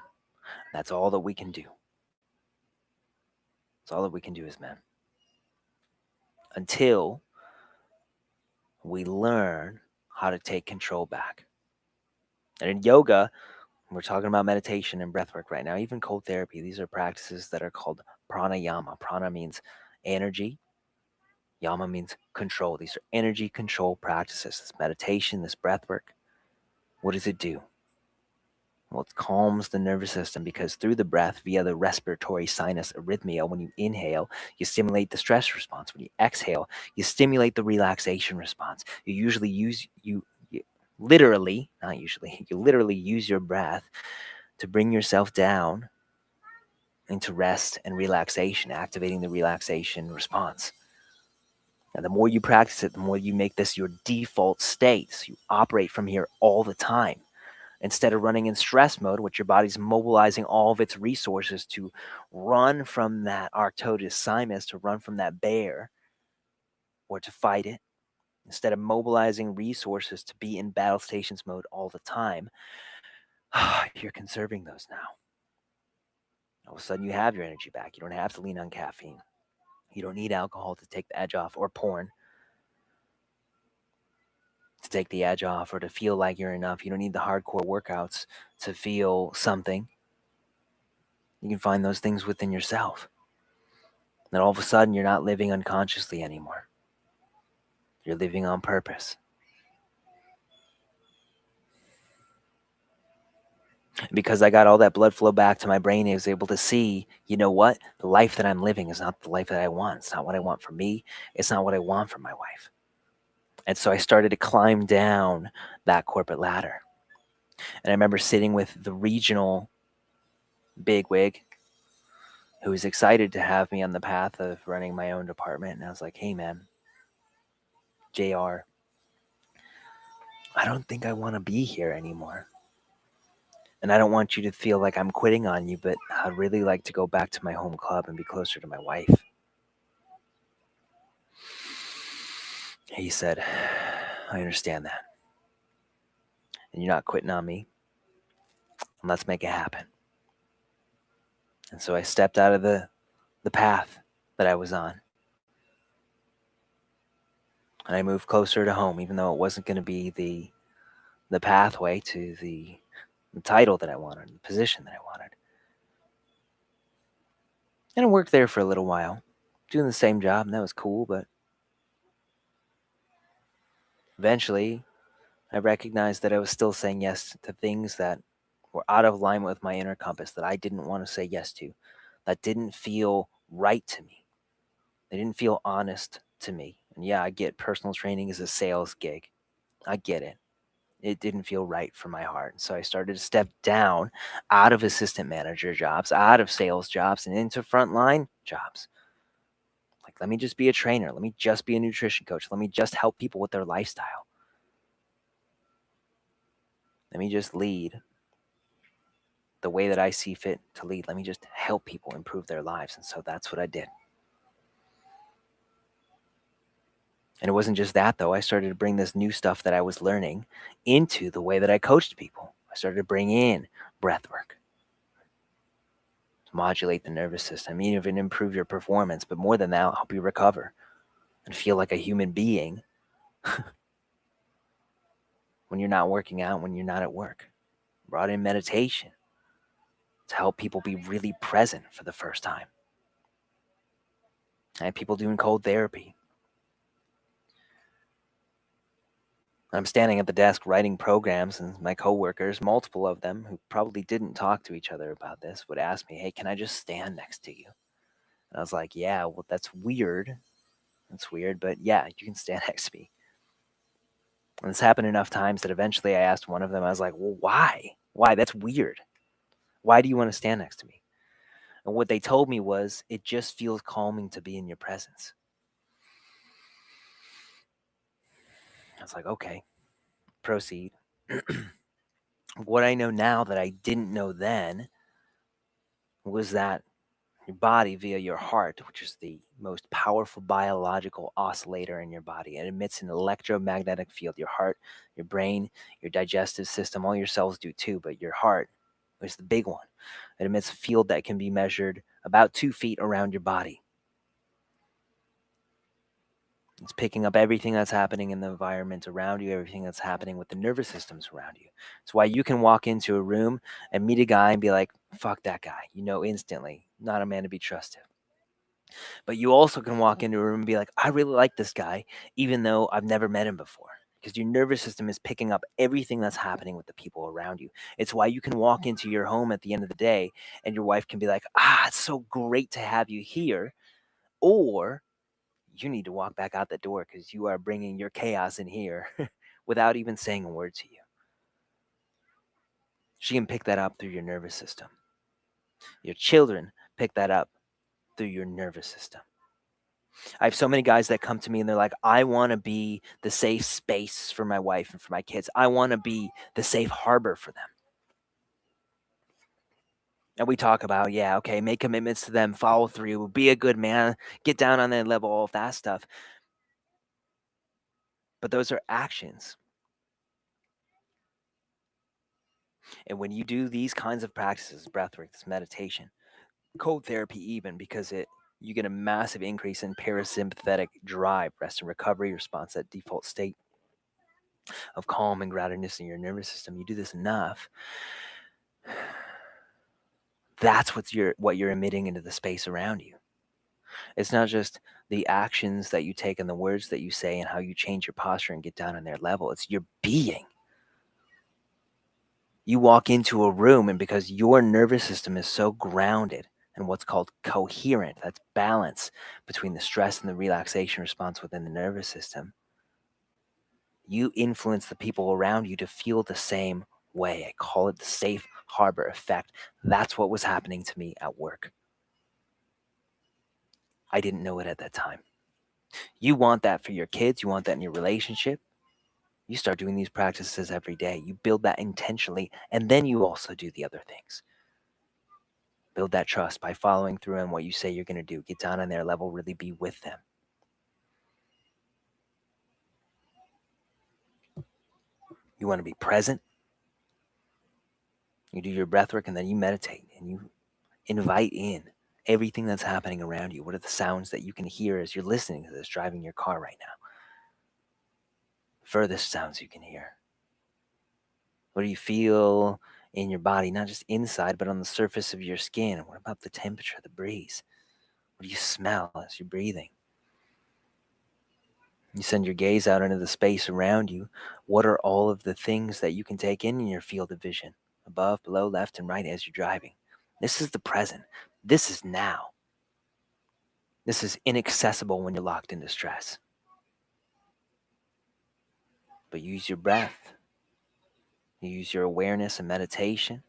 That's all that we can do. That's all that we can do as men. Until we learn how to take control back. And in yoga, we're talking about meditation and breathwork right now, even cold therapy. These are practices that are called pranayama. Prana means energy. Yama means control. These are energy control practices. This meditation, this breathwork. What does it do? Well, it calms the nervous system because through the breath, via the respiratory sinus arrhythmia, when you inhale, you stimulate the stress response. When you exhale, you stimulate the relaxation response. You literally, not usually, you literally use your breath to bring yourself down into rest and relaxation, activating the relaxation response. And the more you practice it, the more you make this your default state. So you operate from here all the time. Instead of running in stress mode, which your body's mobilizing all of its resources to run from that Arctodus Simus, to run from that bear, or to fight it, instead of mobilizing resources to be in battle stations mode all the time, you're conserving those now. All of a sudden, you have your energy back. You don't have to lean on caffeine. You don't need alcohol to take the edge off, or porn to take the edge off, or to feel like you're enough. You don't need the hardcore workouts to feel something. You can find those things within yourself. Then all of a sudden, you're not living unconsciously anymore. You're living on purpose. Because I got all that blood flow back to my brain, I was able to see, you know what? The life that I'm living is not the life that I want. It's not what I want for me. It's not what I want for my wife. And so I started to climb down that corporate ladder. And I remember sitting with the regional bigwig who was excited to have me on the path of running my own department. And I was like, hey, man, JR, I don't think I want to be here anymore. And I don't want you to feel like I'm quitting on you, but I'd really like to go back to my home club and be closer to my wife. He said, I understand that. And you're not quitting on me. And let's make it happen. And so I stepped out of the path that I was on. And I moved closer to home, even though it wasn't going to be the pathway to the title that I wanted, the position that I wanted. And I worked there for a little while, doing the same job, and that was cool. But eventually, I recognized that I was still saying yes to things that were out of alignment with my inner compass, that I didn't want to say yes to, that didn't feel right to me. They didn't feel honest to me. And yeah, I get personal training is a sales gig. I get it. It didn't feel right for my heart. So I started to step down out of assistant manager jobs, out of sales jobs, and into frontline jobs. Like, let me just be a trainer. Let me just be a nutrition coach. Let me just help people with their lifestyle. Let me just lead the way that I see fit to lead. Let me just help people improve their lives. And so that's what I did. And it wasn't just that, though. I started to bring this new stuff that I was learning into the way that I coached people. I started to bring in breath work to modulate the nervous system, even improve your performance. But more than that, help you recover and feel like a human being when you're not working out, when you're not at work. Brought in meditation to help people be really present for the first time. I had people doing cold therapy. I'm standing at the desk writing programs, and my coworkers, multiple of them who probably didn't talk to each other about this, would ask me, hey, can I just stand next to you? And I was like, yeah, well, that's weird. That's weird, but yeah, you can stand next to me. And this happened enough times that eventually I asked one of them, I was like, well, why? Why? That's weird. Why do you want to stand next to me? And what they told me was, it just feels calming to be in your presence. I was like, okay, proceed. What I know now that I didn't know then was that your body, via your heart, which is the most powerful biological oscillator in your body, it emits an electromagnetic field. Your heart, your brain, your digestive system, all your cells do too, but your heart is the big one. It emits a field that can be measured about 2 feet around your body. It's picking up everything that's happening in the environment around you, everything that's happening with the nervous systems around you. It's why you can walk into a room and meet a guy and be like, fuck that guy. You know instantly, not a man to be trusted. But you also can walk into a room and be like, I really like this guy, even though I've never met him before. Because your nervous system is picking up everything that's happening with the people around you. It's why you can walk into your home at the end of the day and your wife can be like, it's so great to have you here. Or you need to walk back out the door because you are bringing your chaos in here without even saying a word to you. She can pick that up through your nervous system. Your children pick that up through your nervous system. I have so many guys that come to me and they're like, I want to be the safe space for my wife and for my kids. I want to be the safe harbor for them. And we talk about, yeah, okay, make commitments to them, follow through, be a good man, get down on their level, all of that stuff. But those are actions. And when you do these kinds of practices, breathwork, this meditation, code therapy even, because you get a massive increase in parasympathetic drive, rest and recovery response, that default state of calm and groundedness in your nervous system. You do this enough, that's what you're emitting into the space around you. It's not just the actions that you take and the words that you say and how you change your posture and get down on their level. It's your being. You walk into a room, and because your nervous system is so grounded and what's called coherent, that's balance between the stress and the relaxation response within the nervous system, you influence the people around you to feel the same way. I call it the safe harbor effect. That's what was happening to me at work. I didn't know it at that time. You want that for your kids. You want that in your relationship. You start doing these practices every day. You build that intentionally, and then you also do the other things. Build that trust by following through on what you say you're going to do. Get down on their level, really be with them. You want to be present. You do your breath work, and then you meditate, and you invite in everything that's happening around you. What are the sounds that you can hear as you're listening to this, driving your car right now? Furthest sounds you can hear. What do you feel in your body, not just inside, but on the surface of your skin? What about the temperature, the breeze? What do you smell as you're breathing? You send your gaze out into the space around you. What are all of the things that you can take in your field of vision, above, below, left, and right as you're driving? This is the present. This is now. This is inaccessible when you're locked into stress. But use your breath. Use your awareness and meditation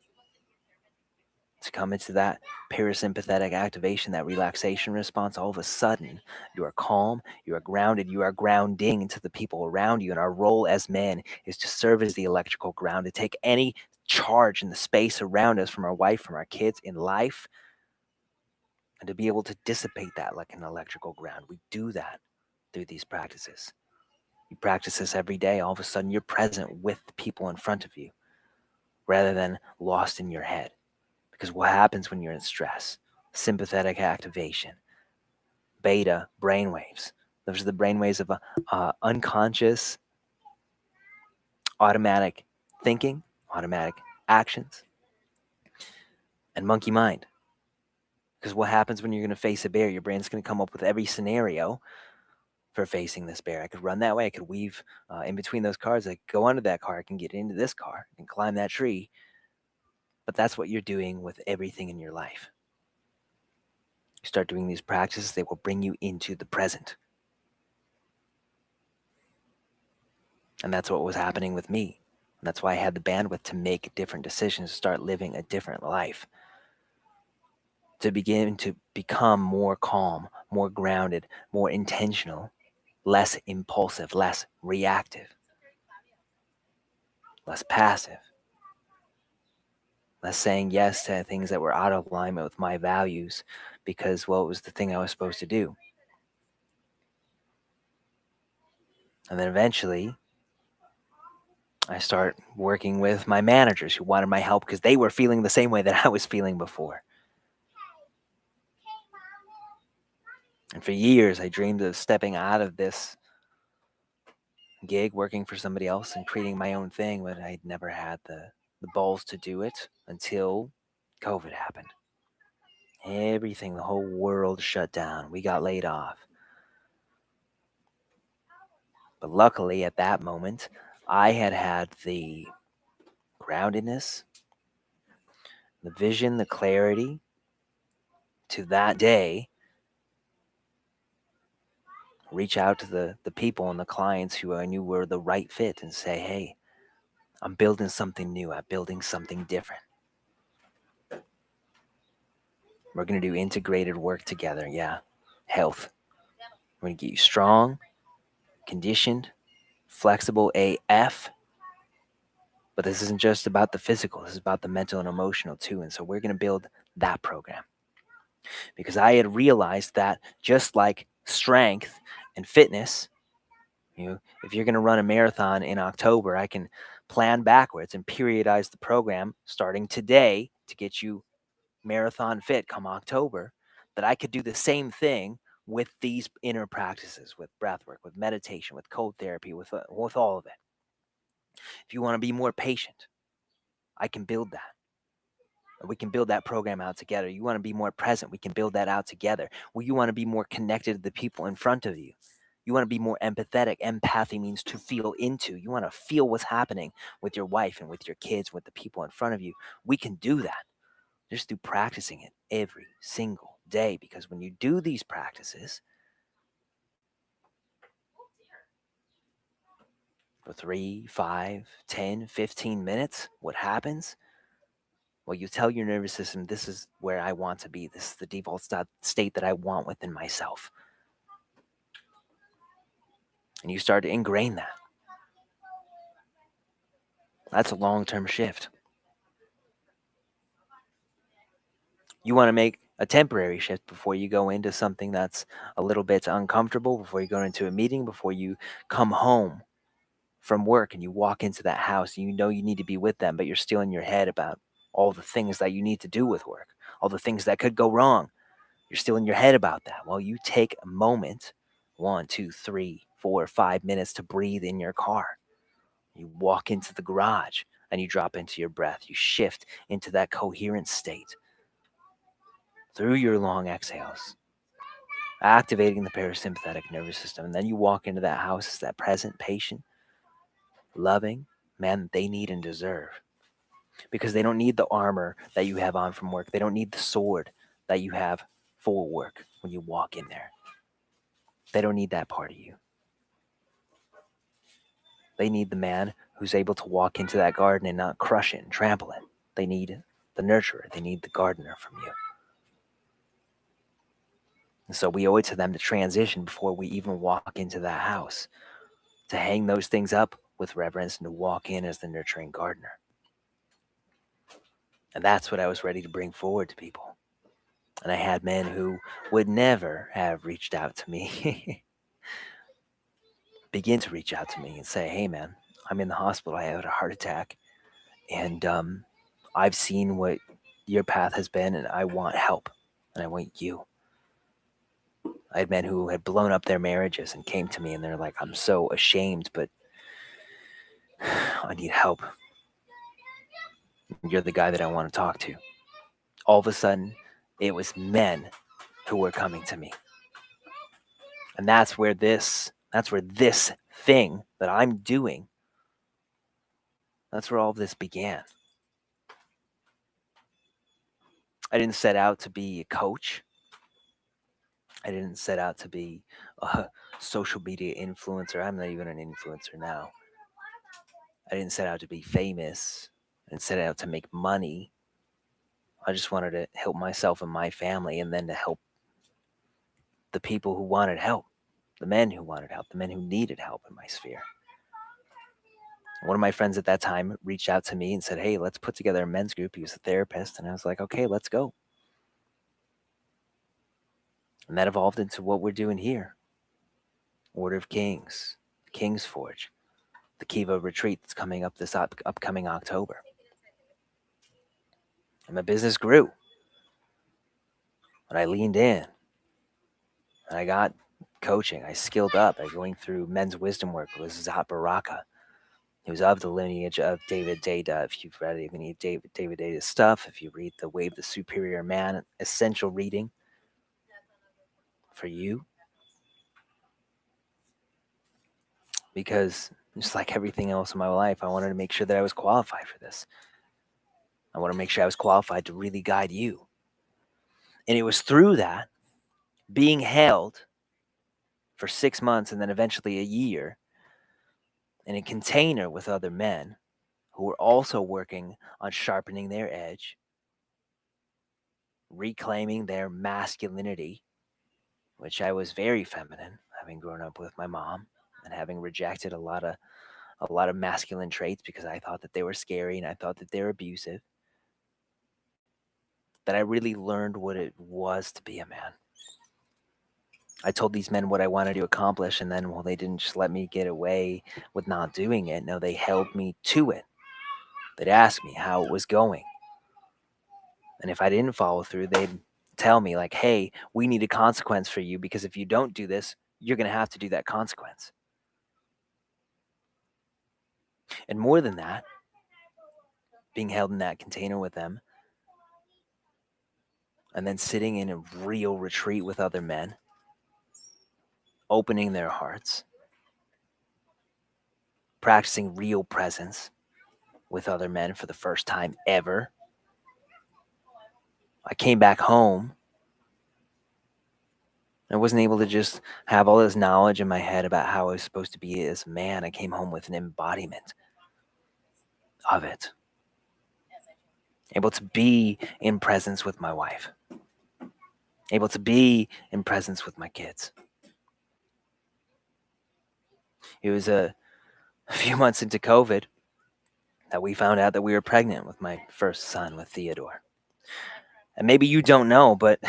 to come into that parasympathetic activation, that relaxation response. All of a sudden, you are calm, you are grounded, you are grounding into the people around you. And our role as men is to serve as the electrical ground, to take any charge in the space around us from our wife, from our kids in life, and to be able to dissipate that like an electrical ground. We do that through these practices. You practice this every day. All of a sudden, you're present with the people in front of you rather than lost in your head. Because what happens when you're in stress? Sympathetic activation, beta brainwaves. Those are the brainwaves of unconscious, automatic thinking, automatic actions, and monkey mind. Because what happens when you're going to face a bear? Your brain's going to come up with every scenario for facing this bear. I could run that way. I could weave in between those cars. I could go under that car. I can get into this car. I can climb that tree. But that's what you're doing with everything in your life. You start doing these practices, they will bring you into the present. And that's what was happening with me. And that's why I had the bandwidth to make different decisions, start living a different life, to begin to become more calm, more grounded, more intentional, less impulsive, less reactive, less passive, less saying yes to things that were out of alignment with my values because, well, it was the thing I was supposed to do. And then eventually, I start working with my managers who wanted my help because they were feeling the same way that I was feeling before. And for years, I dreamed of stepping out of this gig, working for somebody else and creating my own thing, but I'd never had the balls to do it until COVID happened. Everything, the whole world shut down. We got laid off. But luckily, at that moment, I had the groundedness, the vision, the clarity to that day reach out to the people and the clients who I knew were the right fit and say, hey, I'm building something new. I'm building something different. We're going to do integrated work together. Yeah. Health. We're going to get you strong, conditioned, flexible AF. But this isn't just about the physical, this is about the mental and emotional too. And so we're going to build that program because I had realized that just like strength and fitness, if you're going to run a marathon in October, I can plan backwards and periodize the program starting today to get you marathon fit come October, that I could do the same thing with these inner practices, with breath work, with meditation, with cold therapy, with all of it. If you want to be more patient, I can build that. We can build that program out together. You want to be more present, we can build that out together. Well, you want to be more connected to the people in front of you. You want to be more empathetic. Empathy means to feel into. You want to feel what's happening with your wife and with your kids, with the people in front of you. We can do that just through practicing it every single day. Because when you do these practices for 3, 5, 10, 15 minutes, what happens? Well, you tell your nervous system, this is where I want to be. This is the default state that I want within myself. And you start to ingrain that. That's a long-term shift. You want to make a temporary shift before you go into something that's a little bit uncomfortable, before you go into a meeting, before you come home from work and you walk into that house and you know you need to be with them, but you're still in your head about all the things that you need to do with work, all the things that could go wrong. You're still in your head about that. Well, you take a moment, 1, 2, 3, 4, 5 minutes to breathe in your car. You walk into the garage and you drop into your breath. You shift into that coherent state through your long exhales, activating the parasympathetic nervous system. And then you walk into that house as that present, patient, loving man they need and deserve. Because they don't need the armor that you have on from work. They don't need the sword that you have for work when you walk in there. They don't need that part of you. They need the man who's able to walk into that garden and not crush it and trample it. They need the nurturer. They need the gardener from you. And so we owe it to them to transition before we even walk into that house, to hang those things up with reverence and to walk in as the nurturing gardener. And that's what I was ready to bring forward to people. And I had men who would never have reached out to me begin to reach out to me and say, hey, man, I'm in the hospital. I had a heart attack. And I've seen what your path has been, and I want help. And I want you. I had men who had blown up their marriages and came to me, and they're like, I'm so ashamed, but I need help. You're the guy that I want to talk to. All of a sudden, it was men who were coming to me. And that's where this thing that I'm doing, that's where all of this began. I didn't set out to be a coach. I didn't set out to be a social media influencer. I'm not even an influencer now. I didn't set out to be famous. I didn't set out to make money. I just wanted to help myself and my family, and then to help the people who wanted help, the men who wanted help, the men who needed help in my sphere. One of my friends at that time reached out to me and said, hey, let's put together a men's group. He was a therapist. And I was like, okay, let's go. And that evolved into what we're doing here. Order of Kings, King's Forge, the Kiva retreat that's coming up this upcoming October. And my business grew. And I leaned in. And I got coaching. I skilled up by going through men's wisdom work with Zat Baraka. He was of the lineage of David Deida. If you've read any of David Deida's stuff, if you read The Way of the Superior Man, essential reading for you. Because just like everything else in my life, I wanted to make sure that I was qualified for this. I want to make sure I was qualified to really guide you. And it was through that, being held for 6 months and then eventually a year in a container with other men, who were also working on sharpening their edge, reclaiming their masculinity, which I was very feminine, having grown up with my mom and having rejected a lot of masculine traits because I thought that they were scary and I thought that they were abusive. That I really learned what it was to be a man. I told these men what I wanted to accomplish, and then, well, they didn't just let me get away with not doing it. No, they held me to it. They'd ask me how it was going. And if I didn't follow through, they'd tell me, like, hey, we need a consequence for you because if you don't do this, you're going to have to do that consequence. And more than that, being held in that container with them and then sitting in a real retreat with other men, opening their hearts, practicing real presence with other men for the first time ever. I came back home. I wasn't able to just have all this knowledge in my head about how I was supposed to be as a man. I came home with an embodiment of it. Able to be in presence with my wife. Able to be in presence with my kids. It was a few months into COVID that we found out that we were pregnant with my first son, with Theodore. And maybe you don't know, but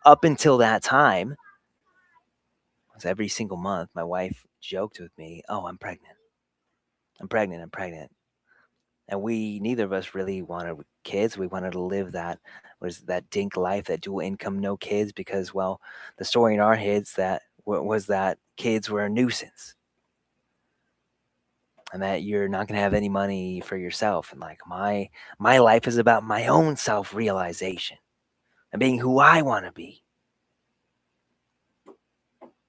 up until that time, was every single month, my wife joked with me, "Oh, I'm pregnant. I'm pregnant. I'm pregnant." And neither of us really wanted kids. We wanted to live that dink life, that dual income, no kids, because, well, the story in our heads was that kids were a nuisance. And that you're not going to have any money for yourself. And like my life is about my own self-realization and being who I want to be.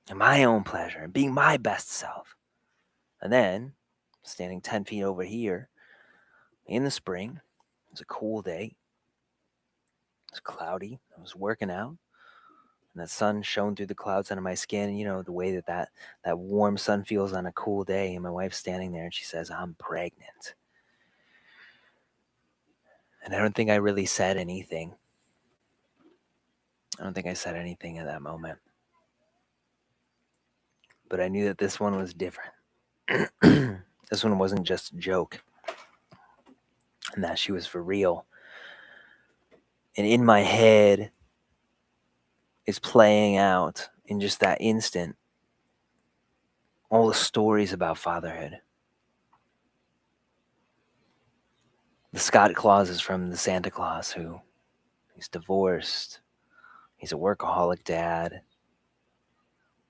And my own pleasure and being my best self. And then, standing 10 feet over here in the spring, it was a cool day. It was cloudy. I was working out. And the sun shone through the clouds under my skin. You know, the way that warm sun feels on a cool day. And my wife's standing there and she says, "I'm pregnant." And I don't think I really said anything. I don't think I said anything at that moment. But I knew that this one was different. This one wasn't just a joke. And that she was for real. And in my head is playing out in just that instant all the stories about fatherhood. The Scott Claus is from the Santa Claus he's divorced. He's a workaholic dad.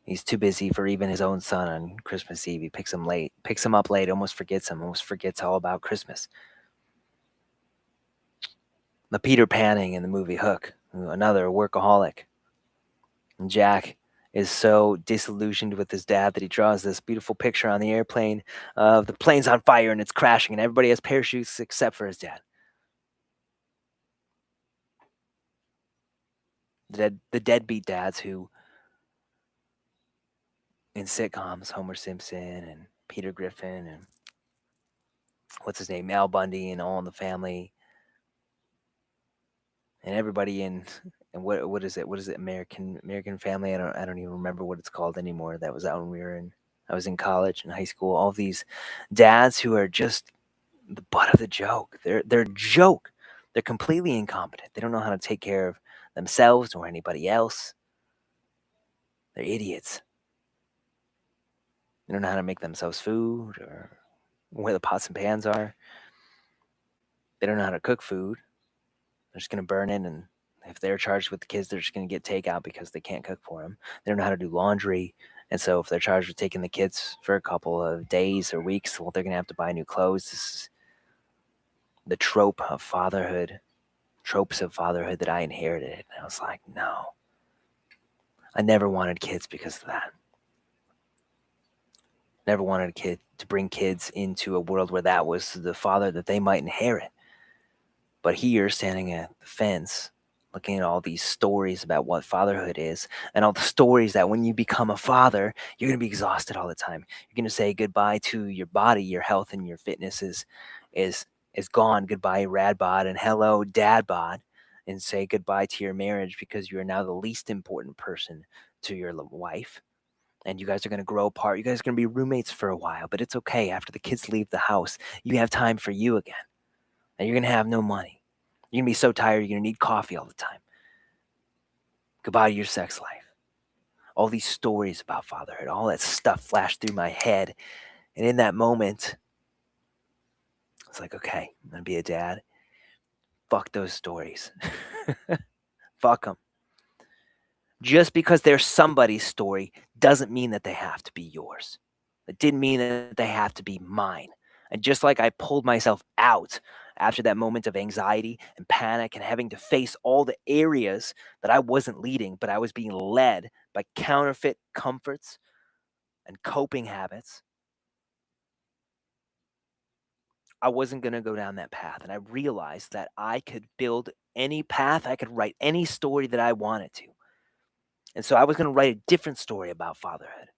He's too busy for even his own son on Christmas Eve. He picks him up late, almost forgets all about Christmas. The Peter Panning in the movie Hook, another workaholic. And Jack is so disillusioned with his dad that he draws this beautiful picture on the airplane of the plane's on fire and it's crashing and everybody has parachutes except for his dad. The deadbeat dads who, in sitcoms, Homer Simpson and Peter Griffin and what's his name, Al Bundy and All in the Family, and everybody in what is it? What is it? American Family? I don't even remember what it's called anymore. That was out when I was in college and high school. All these dads who are just the butt of the joke. They're a joke. They're completely incompetent. They don't know how to take care of themselves or anybody else. They're idiots. They don't know how to make themselves food or where the pots and pans are. They don't know how to cook food. They're just going to burn it, and if they're charged with the kids, they're just going to get takeout because they can't cook for them. They don't know how to do laundry, and so if they're charged with taking the kids for a couple of days or weeks, well, they're going to have to buy new clothes. This is the tropes of fatherhood that I inherited. And I was like, no. I never wanted kids because of that. Never wanted a kid to bring kids into a world where that was the father that they might inherit. But here, standing at the fence, looking at all these stories about what fatherhood is, and all the stories that when you become a father, you're going to be exhausted all the time. You're going to say goodbye to your body, your health, and your fitness is is gone. Goodbye, rad bod, and hello, dad bod, and say goodbye to your marriage because you are now the least important person to your wife. And you guys are going to grow apart. You guys are going to be roommates for a while, but it's okay. After the kids leave the house, you have time for you again, and you're going to have no money. You're going to be so tired, you're going to need coffee all the time. Goodbye to your sex life. All these stories about fatherhood, all that stuff flashed through my head. And in that moment, it's like, okay, I'm going to be a dad. Fuck those stories. Fuck them. Just because they're somebody's story doesn't mean that they have to be yours. It didn't mean that they have to be mine. And just like I pulled myself out after that moment of anxiety and panic and having to face all the areas that I wasn't leading, but I was being led by counterfeit comforts and coping habits, I wasn't going to go down that path. And I realized that I could build any path, I could write any story that I wanted to. And so I was going to write a different story about fatherhood,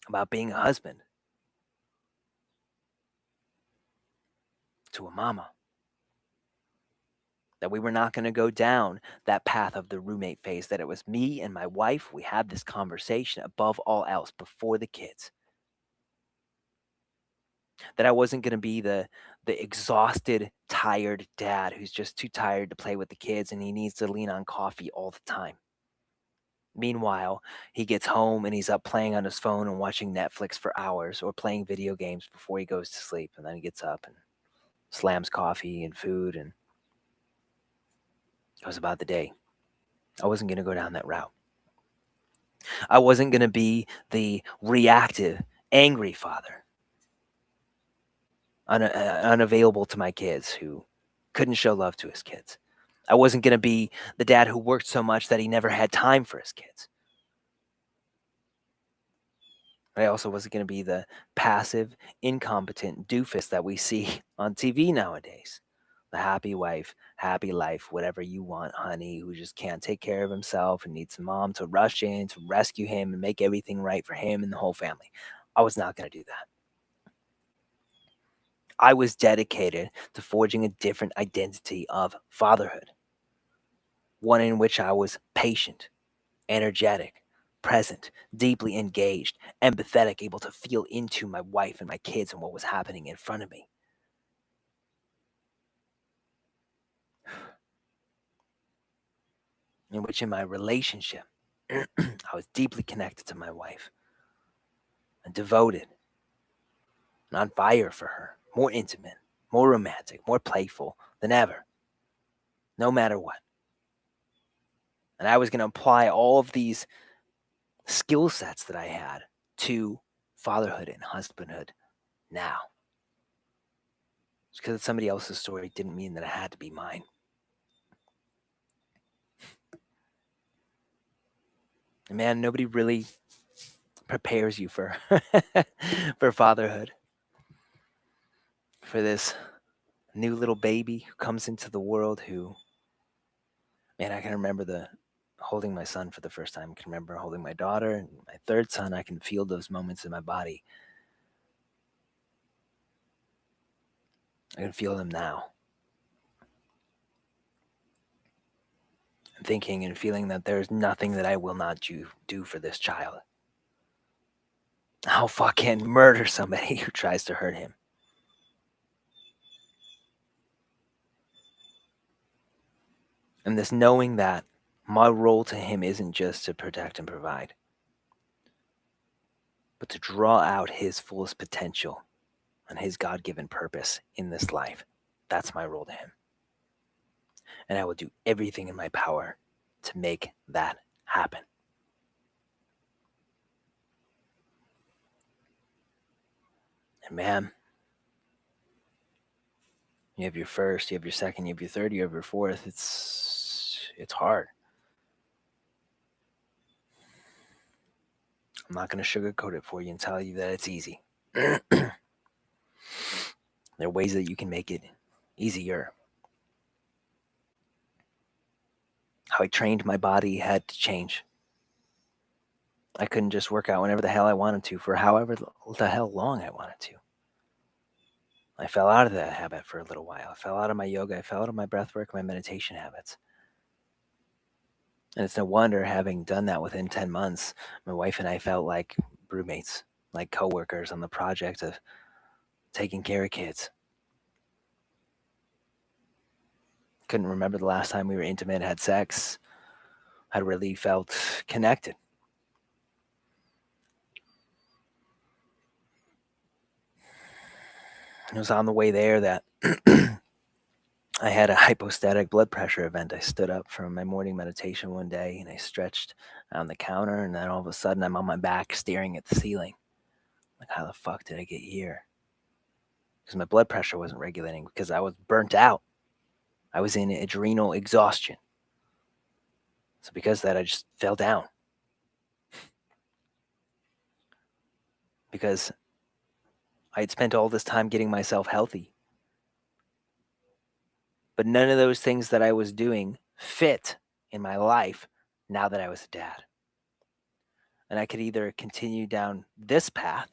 about being a husband to a mama. That we were not going to go down that path of the roommate phase, that it was me and my wife. We had this conversation above all else before the kids. That I wasn't going to be the exhausted, tired dad who's just too tired to play with the kids and he needs to lean on coffee all the time. Meanwhile, he gets home and he's up playing on his phone and watching Netflix for hours or playing video games before he goes to sleep. And then he gets up and slams coffee and food and goes about the day. I wasn't going to go down that route. I wasn't going to be the reactive, angry father, unavailable to my kids who couldn't show love to his kids. I wasn't going to be the dad who worked so much that he never had time for his kids. I also wasn't going to be the passive, incompetent doofus that we see on TV nowadays. The happy wife, happy life, whatever you want, honey, who just can't take care of himself and needs a mom to rush in to rescue him and make everything right for him and the whole family. I was not going to do that. I was dedicated to forging a different identity of fatherhood, one in which I was patient, energetic, present, deeply engaged, empathetic, able to feel into my wife and my kids and what was happening in front of me. In which, in my relationship, I was deeply connected to my wife and devoted and on fire for her, more intimate, more romantic, more playful than ever, no matter what. And I was going to apply all of these skill sets that I had to fatherhood and husbandhood now. Just because it's somebody else's story didn't mean that it had to be mine. And man, nobody really prepares you for for fatherhood. For this new little baby who comes into the world who, man, I can remember the holding my son for the first time. I can remember holding my daughter and my third son. I can feel those moments in my body. I can feel them now. Thinking and feeling that there's nothing that I will not do for this child. I'll fucking murder somebody who tries to hurt him. And this knowing that my role to him isn't just to protect and provide, but to draw out his fullest potential and his God-given purpose in this life. That's my role to him. And I will do everything in my power to make that happen. And man, you have your first, you have your second, you have your third, you have your fourth. It's hard. I'm not going to sugarcoat it for you and tell you that it's easy. There are ways that you can make it easier. how I trained my body had to change. I couldn't just work out whenever the hell I wanted to for however the hell long I wanted to. I fell out of that habit for a little while. I fell out of my yoga. I fell out of my breath work, my meditation habits. And it's no wonder, having done that within 10 months, my wife and I felt like roommates, like coworkers on the project of taking care of kids. Couldn't remember the last time we were intimate, had sex, had really felt connected. It was on the way there that I had a hypostatic blood pressure event. I stood up from my morning meditation one day and I stretched on the counter, and then all of a sudden I'm on my back staring at the ceiling. Like, how the fuck did I get here? Because my blood pressure wasn't regulating, because I was burnt out. I was in adrenal exhaustion. So because of that, I just fell down. Because I had spent all this time getting myself healthy. But none of those things that I was doing fit in my life now that I was a dad. And I could either continue down this path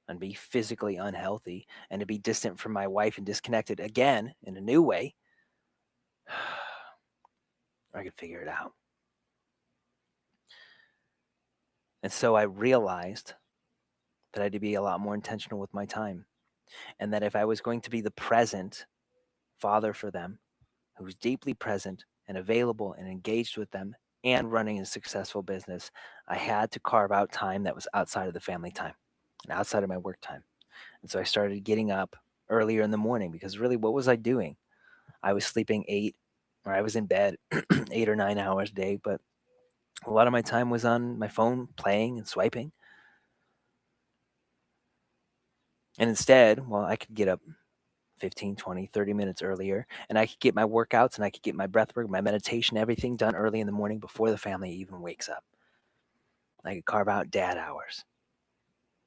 and be physically unhealthy and to be distant from my wife and disconnected again in a new way, or I could figure it out. And so I realized that I had to be a lot more intentional with my time. And that if I was going to be the present father for them, who was deeply present and available and engaged with them and running a successful business, I had to carve out time that was outside of the family time and outside of my work time. And so I started getting up earlier in the morning, because really, what was I doing? I was sleeping I was in bed 8 or 9 hours a day, but a lot of my time was on my phone playing and swiping. And instead, well, I could get up 15, 20, 30 minutes earlier, and I could get my workouts and I could get my breath work, my meditation, everything done early in the morning before the family even wakes up. I could carve out dad hours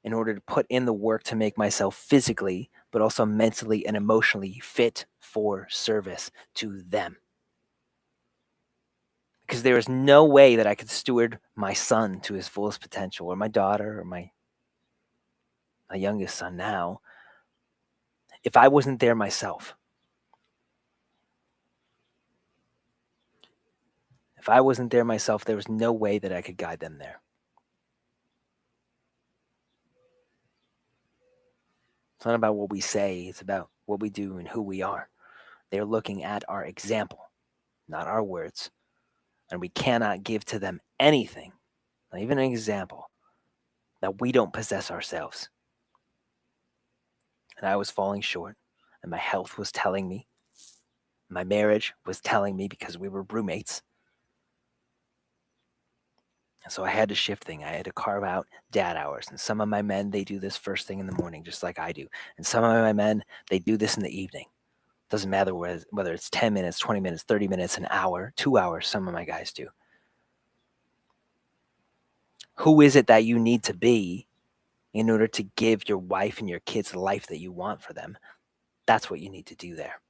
in order to put in the work to make myself physically, but also mentally and emotionally fit for service to them. Because there is no way that I could steward my son to his fullest potential, or my daughter, or my youngest son now, if I wasn't there myself. If I wasn't there myself, there was no way that I could guide them there. It's not about what we say, it's about what we do and who we are. They're looking at our example, not our words. And we cannot give to them anything, not even an example, that we don't possess ourselves. And I was falling short, and my health was telling me, my marriage was telling me, because we were roommates. And so I had to shift things. I had to carve out dad hours. And some of my men, they do this first thing in the morning, just like I do. And some of my men, they do this in the evening. Doesn't matter whether it's 10 minutes, 20 minutes, 30 minutes, an hour, 2 hours, some of my guys do. Who is it that you need to be in order to give your wife and your kids the life that you want for them? That's what you need to do there.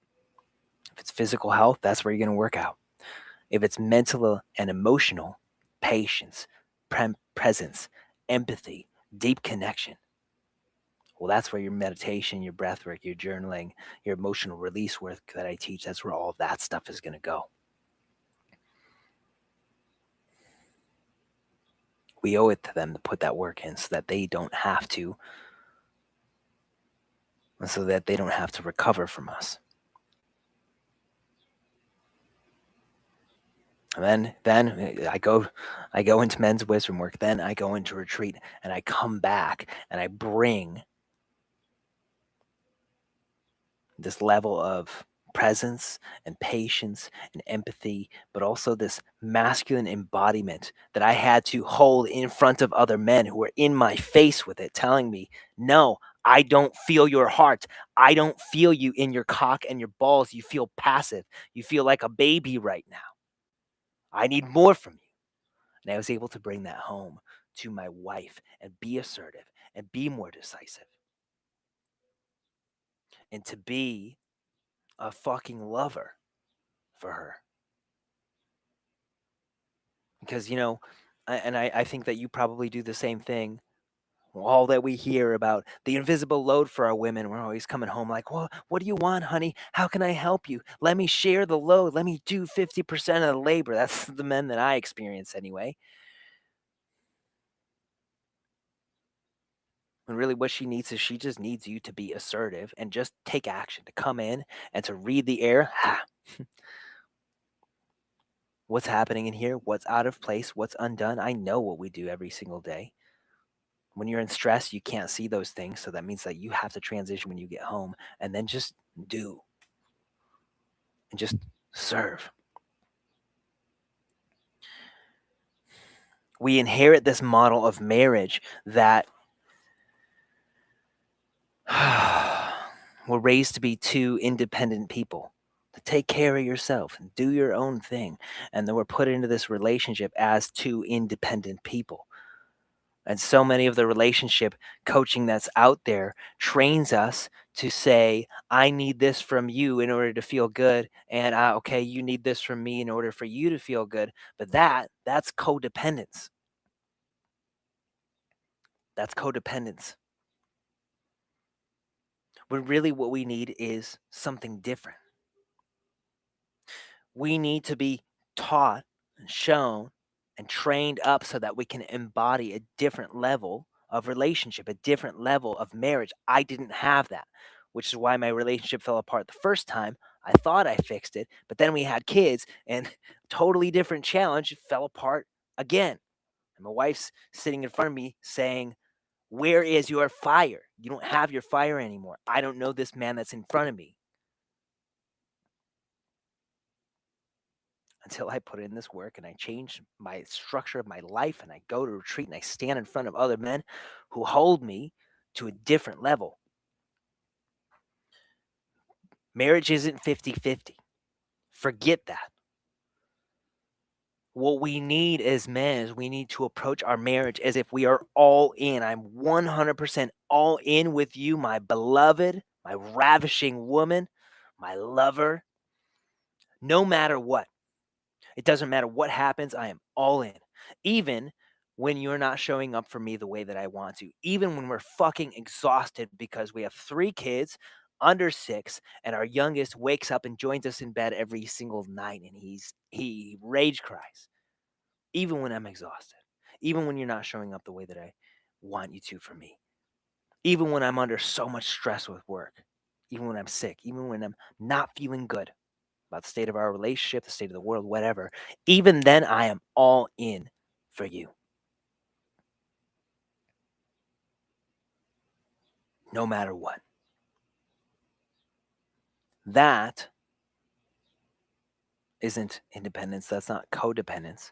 If it's physical health, that's where you're going to work out. If it's mental and emotional, patience, presence, empathy, deep connection, well, that's where your meditation, your breath work, your journaling, your emotional release work that I teach, that's where all of that stuff is going to go. We owe it to them to put that work in so that they don't have to, and so that they don't have to recover from us. And then I go into men's wisdom work. Then I go into retreat, and I come back and I bring this level of presence and patience and empathy, but also this masculine embodiment that I had to hold in front of other men who were in my face with it, telling me, no, I don't feel your heart. I don't feel you in your cock and your balls. You feel passive. You feel like a baby right now. I need more from you. And I was able to bring that home to my wife and be assertive and be more decisive and to be a fucking lover for her. because I think that you probably do the same thing. All that we hear about the invisible load for our women, we're always coming home like, well, what do you want, honey? How can I help you? Let me share the load. Let me do 50% of the labor. That's the men that I experience anyway. And really, what she needs is she just needs you to be assertive and just take action, to come in and to read the air. Ha! What's happening in here? What's out of place? What's undone? I know what we do every single day. When you're in stress, you can't see those things. So that means that you have to transition when you get home and then just do and just serve. We inherit this model of marriage that we're raised to be two independent people, to take care of yourself and do your own thing. And then we're put into this relationship as two independent people. And so many of the relationship coaching that's out there trains us to say, I need this from you in order to feel good. And okay, you need this from me in order for you to feel good. But that's codependence. That's codependence. When really what we need is something different. We need to be taught and shown and trained up so that we can embody a different level of relationship, a different level of marriage. I didn't have that, which is why my relationship fell apart the first time. I thought I fixed it, but then we had kids and totally different challenge, it fell apart again. And my wife's sitting in front of me saying, "Where is your fire? You don't have your fire anymore. I don't know this man that's in front of me." Until I put in this work and I change my structure of my life and I go to retreat and I stand in front of other men who hold me to a different level. Marriage isn't 50-50. Forget that. What we need as men is we need to approach our marriage as if we are all in. I'm 100% all in with you, my beloved, my ravishing woman, my lover. No matter what. It doesn't matter what happens, I am all in. Even when you're not showing up for me the way that I want to. Even when we're fucking exhausted because we have 3 kids under 6 and our youngest wakes up and joins us in bed every single night and he rage cries. Even when I'm exhausted. Even when you're not showing up the way that I want you to for me. Even when I'm under so much stress with work. Even when I'm sick, even when I'm not feeling good about the state of our relationship, the state of the world, whatever, even then I am all in for you. No matter what. That isn't independence. That's not codependence.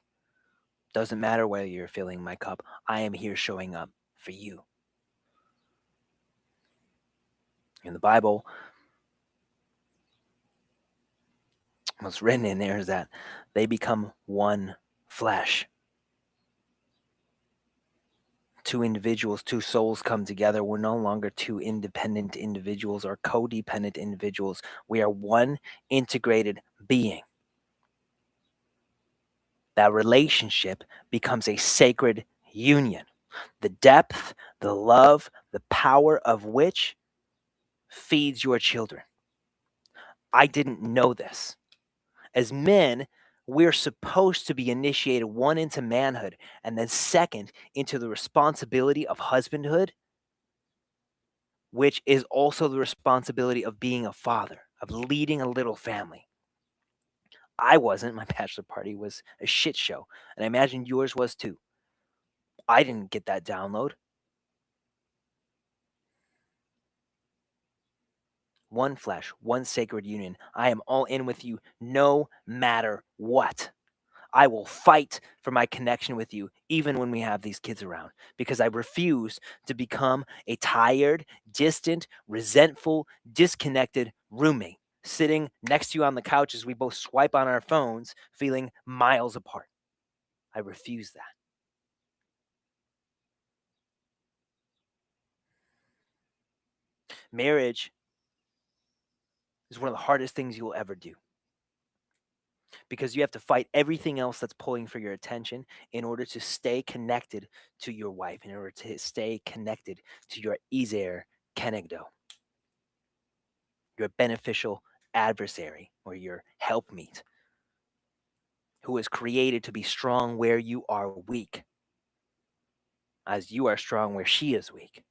Doesn't matter whether you're filling my cup. I am here showing up for you. In the Bible, what's written in there is that they become one flesh. 2 individuals, 2 souls come together. We're no longer 2 independent individuals or codependent individuals. We are one integrated being. That relationship becomes a sacred union. The depth, the love, the power of which feeds your children. I didn't know this. As men, we're supposed to be initiated one into manhood and then second into the responsibility of husbandhood, which is also the responsibility of being a father, of leading a little family. I wasn't. My bachelor party was a shit show, and I imagine yours was too. I didn't get that download. One flesh, one sacred union. I am all in with you no matter what. I will fight for my connection with you even when we have these kids around because I refuse to become a tired, distant, resentful, disconnected roommate sitting next to you on the couch as we both swipe on our phones, feeling miles apart. I refuse that. Marriage is one of the hardest things you will ever do. because you have to fight everything else that's pulling for your attention in order to stay connected to your wife, in order to stay connected to your Ezer Kenegdo, your beneficial adversary or your helpmeet, who is created to be strong where you are weak, as you are strong where she is weak.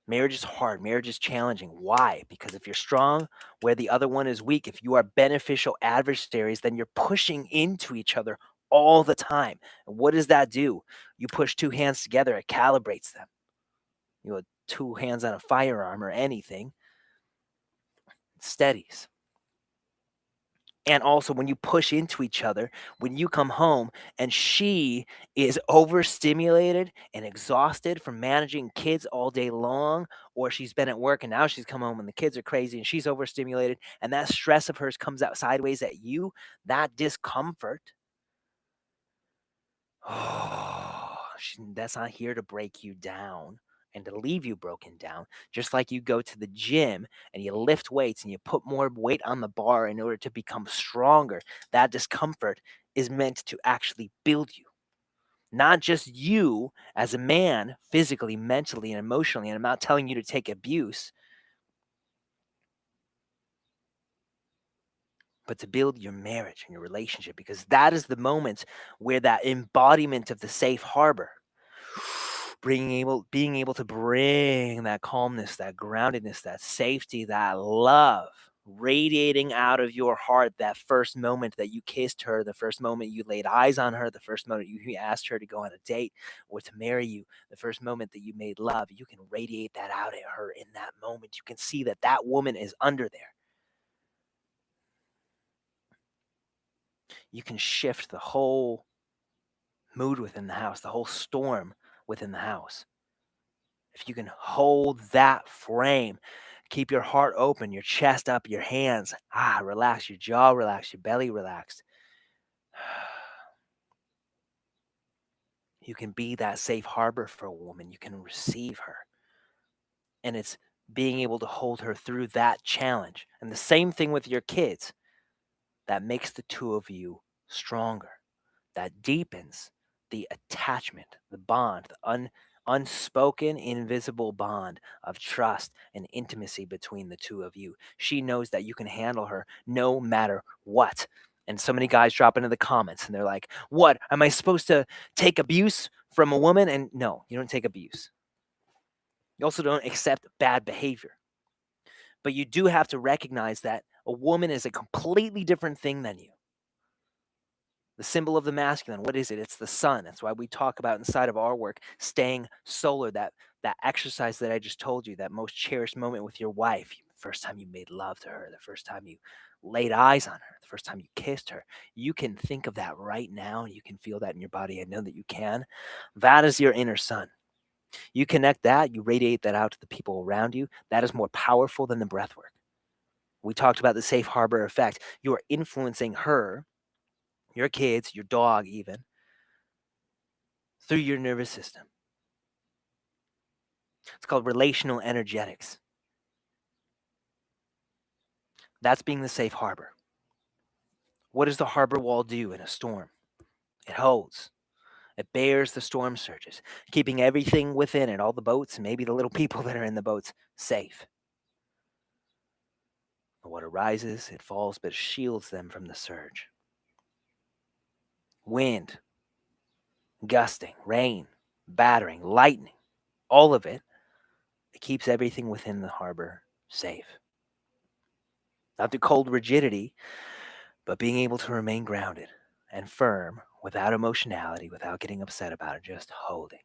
Marriage is hard. Marriage is challenging. Why? Because if you're strong where the other one is weak, if you are beneficial adversaries, then you're pushing into each other all the time. And what does that do? You push two hands together, it calibrates them. You know, two hands on a firearm or anything, it steadies. And also, when you push into each other, when you come home and she is overstimulated and exhausted from managing kids all day long, or she's been at work and now she's come home and the kids are crazy and she's overstimulated, and that stress of hers comes out sideways at you, that discomfort, that's not here to break you down and to leave you broken down. Just like you go to the gym and you lift weights and you put more weight on the bar in order to become stronger, that discomfort is meant to actually build you. Not just you as a man, physically, mentally, and emotionally. And I'm not telling you to take abuse, but to build your marriage and your relationship, because that is the moment where that embodiment of the safe harbor, being able to bring that calmness, that groundedness, that safety, that love radiating out of your heart, that first moment that you kissed her, the first moment you laid eyes on her, the first moment you asked her to go on a date or to marry you, the first moment that you made love, you can radiate that out at her in that moment. You can see that that woman is under there. You can shift the whole mood within the house, the whole storm within the house. If you can hold that frame, keep your heart open, your chest up, your hands relax, your jaw relaxed, your belly relaxed. You can be that safe harbor for a woman. You can receive her. And it's being able to hold her through that challenge. And the same thing with your kids. That makes the two of you stronger. That deepens the attachment, the bond, the unspoken, invisible bond of trust and intimacy between the two of you. She knows that you can handle her no matter what. And so many guys drop into the comments and they're like, what? Am I supposed to take abuse from a woman? And no, you don't take abuse. You also don't accept bad behavior. But you do have to recognize that a woman is a completely different thing than you. The symbol of the masculine, what is it? It's the sun. That's why we talk about inside of our work, staying solar, that exercise that I just told you, that most cherished moment with your wife, the first time you made love to her, the first time you laid eyes on her, the first time you kissed her. You can think of that right now. You can feel that in your body. I know that you can. That is your inner sun. You connect that, you radiate that out to the people around you. That is more powerful than the breath work. We talked about the safe harbor effect. You are influencing her, your kids, your dog, even through your nervous system. It's called relational energetics. That's being the safe harbor. What does the harbor wall do in a storm? It holds. It bears the storm surges, keeping everything within it, all the boats and maybe the little people that are in the boats, safe. The water rises, it falls, but it shields them from the surge. Wind, gusting, rain, battering, lightning, all of it, it keeps everything within the harbor safe. Not through cold rigidity, but being able to remain grounded and firm without emotionality, without getting upset about it, just holding.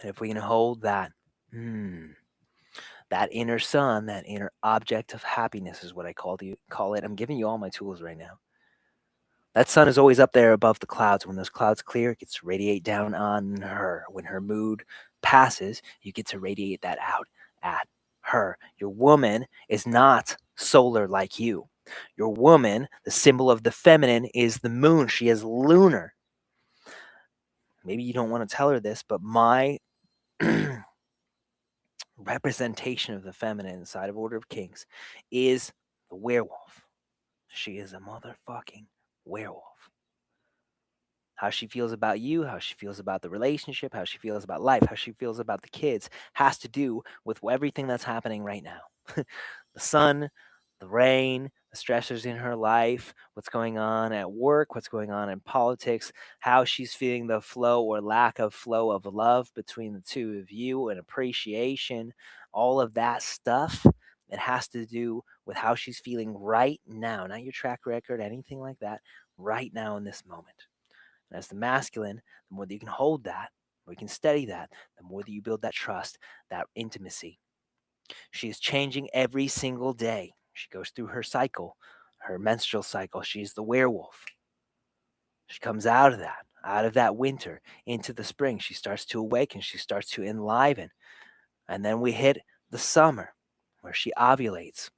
And if we can hold that, that inner sun, that inner object of happiness is what I call it. I'm giving you all my tools right now. That sun is always up there above the clouds. When those clouds clear, it gets to radiate down on her. When her mood passes, you get to radiate that out at her. Your woman is not solar like you. Your woman, the symbol of the feminine, is the moon. She is lunar. Maybe you don't want to tell her this, but my representation of the feminine inside of Order of Kings is the werewolf. She is a motherfucking werewolf. How she feels about you, how she feels about the relationship, how she feels about life, how she feels about the kids has to do with everything that's happening right now. The sun, the rain, the stressors in her life, what's going on at work, what's going on in politics, how she's feeling the flow or lack of flow of love between the two of you and appreciation, all of that stuff. It has to do with how she's feeling right now, not your track record, anything like that, right now in this moment. And as the masculine, the more that you can hold that, the more you can steady that, the more that you build that trust, that intimacy. She is changing every single day. She goes through her cycle, her menstrual cycle. She's the werewolf. She comes out of that winter into the spring. She starts to awaken. She starts to enliven. And then we hit the summer where she ovulates.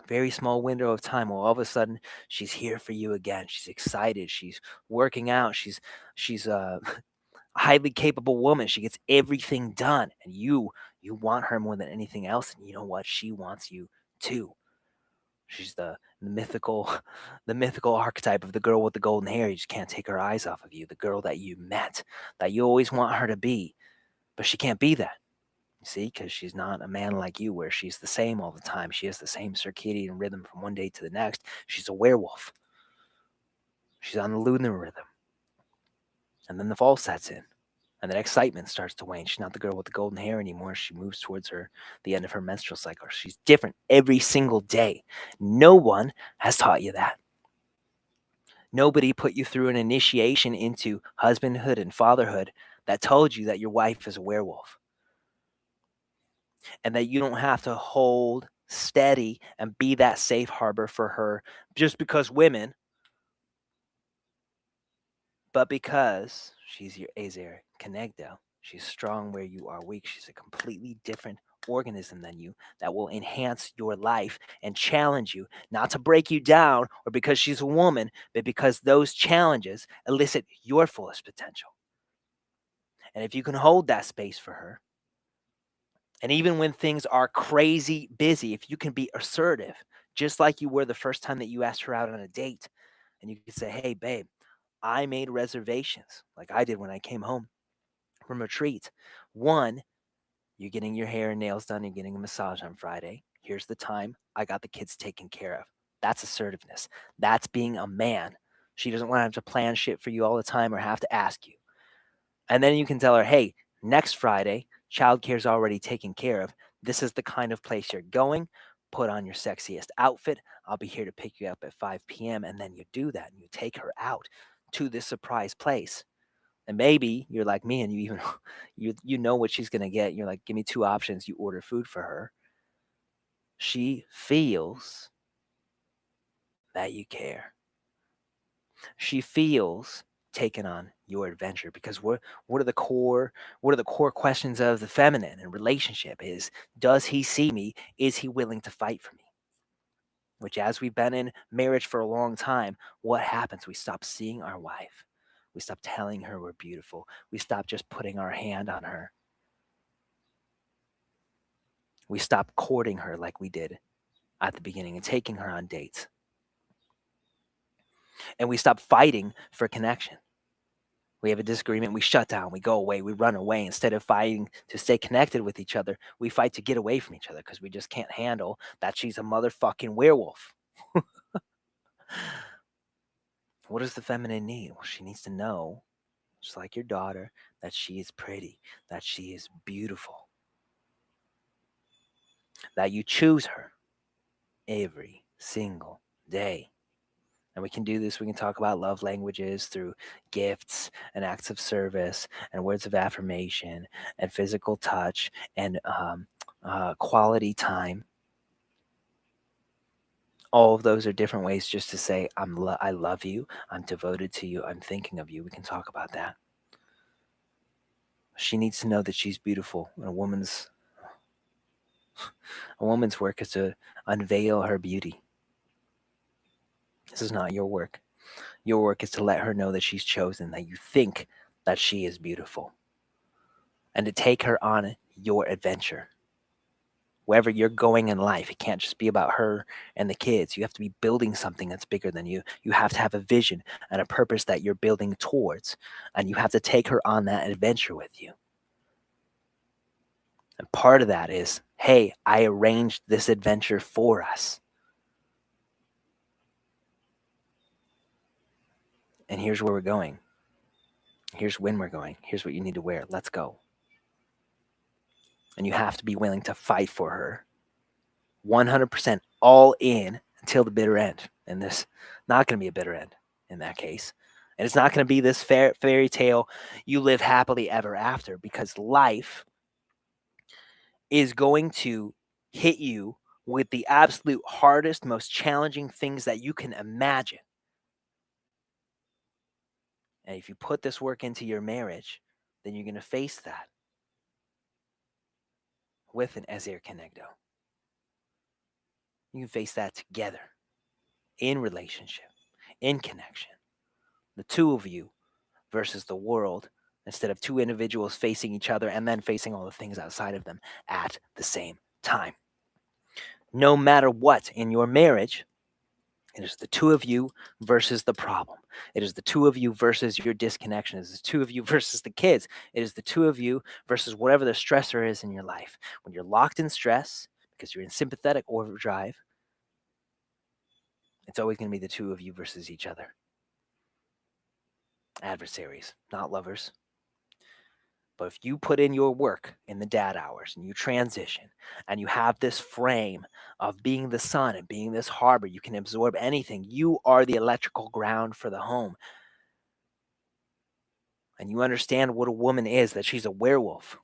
Very small window of time where all of a sudden she's here for you again. She's excited. She's working out. She's highly capable woman. She gets everything done, and you want her more than anything else. And you know what? She wants you too. She's the mythical, the mythical archetype of the girl with the golden hair. You just can't take her eyes off of you. The girl that you met, that you always want her to be, but she can't be that. You see, because she's not a man like you, where she's the same all the time. She has the same circadian rhythm from one day to the next. She's a werewolf. She's on the lunar rhythm, and then the fall sets in. And then excitement starts to wane. She's not the girl with the golden hair anymore. She moves towards the end of her menstrual cycle. She's different every single day. No one has taught you that. Nobody put you through an initiation into husbandhood and fatherhood that told you that your wife is a werewolf and that you don't have to hold steady and be that safe harbor for her just because women, but because she's your Azer Kenegdo. She's strong where you are weak. She's a completely different organism than you that will enhance your life and challenge you, not to break you down or because she's a woman, but because those challenges elicit your fullest potential. And if you can hold that space for her, and even when things are crazy busy, if you can be assertive, just like you were the first time that you asked her out on a date, and you could say, hey, babe, I made reservations like I did when I came home from retreat. One, you're getting your hair and nails done, you're getting a massage on Friday. Here's the time. I got the kids taken care of. That's assertiveness. That's being a man. She doesn't want to have to plan shit for you all the time or have to ask you. And then you can tell her, hey, next Friday, childcare's already taken care of. This is the kind of place you're going. Put on your sexiest outfit. I'll be here to pick you up at 5 p.m. And then you do that and you take her out to this surprise place. And maybe you're like me and you even you know what she's gonna get. You're like, give me two options. You order food for her. She feels that you care. She feels taken on your adventure because what are the core questions of the feminine and relationship is, does he see me? Is he willing to fight for me? Which, as we've been in marriage for a long time, what happens? We stop seeing our wife. We stop telling her we're beautiful. We stop just putting our hand on her. We stop courting her like we did at the beginning and taking her on dates. And we stop fighting for connection. We have a disagreement, we shut down, we go away, we run away. Instead of fighting to stay connected with each other, we fight to get away from each other because we just can't handle that she's a motherfucking werewolf. What does the feminine need? Well, she needs to know, just like your daughter, that she is pretty, that she is beautiful, that you choose her every single day. And we can do this. We can talk about love languages through gifts and acts of service and words of affirmation and physical touch and quality time. All of those are different ways just to say, I love you. I'm devoted to you. I'm thinking of you. We can talk about that. She needs to know that she's beautiful. And a woman's work is to unveil her beauty. This is not your work. Your work is to let her know that she's chosen, that you think that she is beautiful, and to take her on your adventure. Wherever you're going in life, it can't just be about her and the kids. You have to be building something that's bigger than you. You have to have a vision and a purpose that you're building towards, and you have to take her on that adventure with you. And part of that is, hey, I arranged this adventure for us. And here's where we're going. Here's when we're going. Here's what you need to wear. Let's go. And you have to be willing to fight for her 100% all in until the bitter end. And this not going to be a bitter end in that case. And it's not going to be this fairy tale, you live happily ever after, because life is going to hit you with the absolute hardest, most challenging things that you can imagine. And if you put this work into your marriage, then you're going to face that with an Ezer Kenegdo. You can face that together, in relationship, in connection. The two of you versus the world, instead of two individuals facing each other and then facing all the things outside of them at the same time. No matter what in your marriage, it is the two of you versus the problem. It is the two of you versus your disconnection. It is the two of you versus the kids. It is the two of you versus whatever the stressor is in your life. When you're locked in stress because you're in sympathetic overdrive, it's always going to be the two of you versus each other. Adversaries, not lovers. But if you put in your work in the dad hours and you transition and you have this frame of being the sun and being this harbor, you can absorb anything. You are the electrical ground for the home. And you understand what a woman is, that she's a werewolf.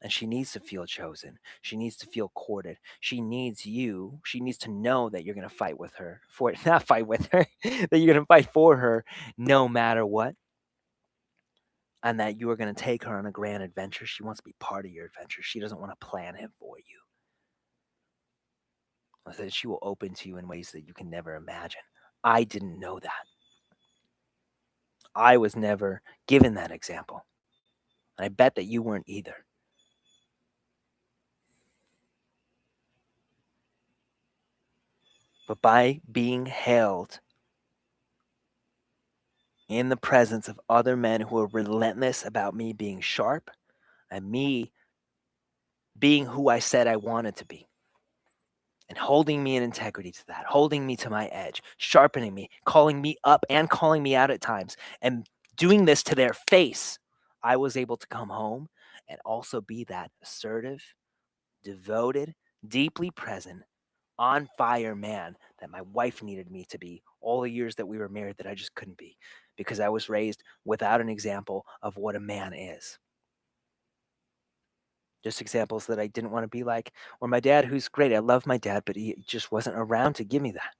And she needs to feel chosen. She needs to feel courted. She needs you. She needs to know that you're going to fight with her. Not fight with her, that you're going to fight for her no matter what. And that you are going to take her on a grand adventure. She wants to be part of your adventure. She doesn't want to plan it for you. That she will open to you in ways that you can never imagine. I didn't know that. I was never given that example. And I bet that you weren't either. But by being held in the presence of other men who are relentless about me being sharp and me being who I said I wanted to be, and holding me in integrity to that, holding me to my edge, sharpening me, calling me up and calling me out at times, and doing this to their face, I was able to come home and also be that assertive, devoted, deeply present, on fire man that my wife needed me to be all the years that we were married, that I just couldn't be because I was raised without an example of what a man is. Just examples that I didn't want to be like. Or my dad, who's great. I love my dad, but he just wasn't around to give me that.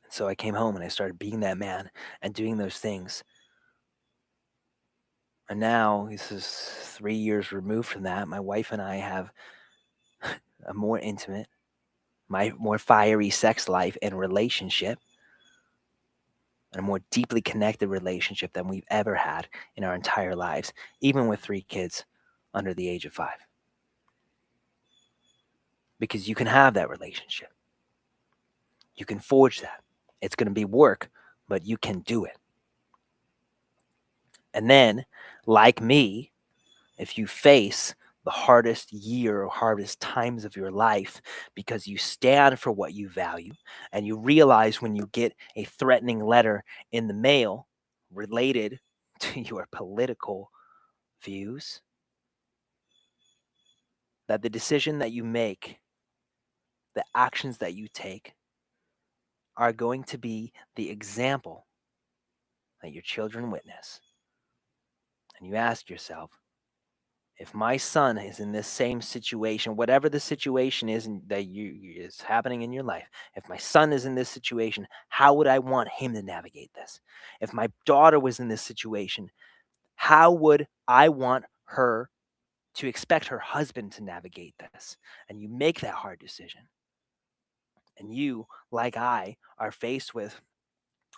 And so I came home and I started being that man and doing those things. And now, this is 3 years removed from that, my wife and I have a more intimate, more fiery sex life and relationship, and a more deeply connected relationship than we've ever had in our entire lives, even with 3 kids under the age of 5. Because you can have that relationship. You can forge that. It's going to be work, but you can do it. And then, like me, if you face the hardest year or hardest times of your life because you stand for what you value, and you realize when you get a threatening letter in the mail related to your political views, that the decision that you make, the actions that you take, are going to be the example that your children witness. And you ask yourself, if my son is in this same situation, whatever the situation is that is happening in your life, if my son is in this situation, how would I want him to navigate this? If my daughter was in this situation, how would I want her to expect her husband to navigate this? And you make that hard decision. And you, like I, are faced with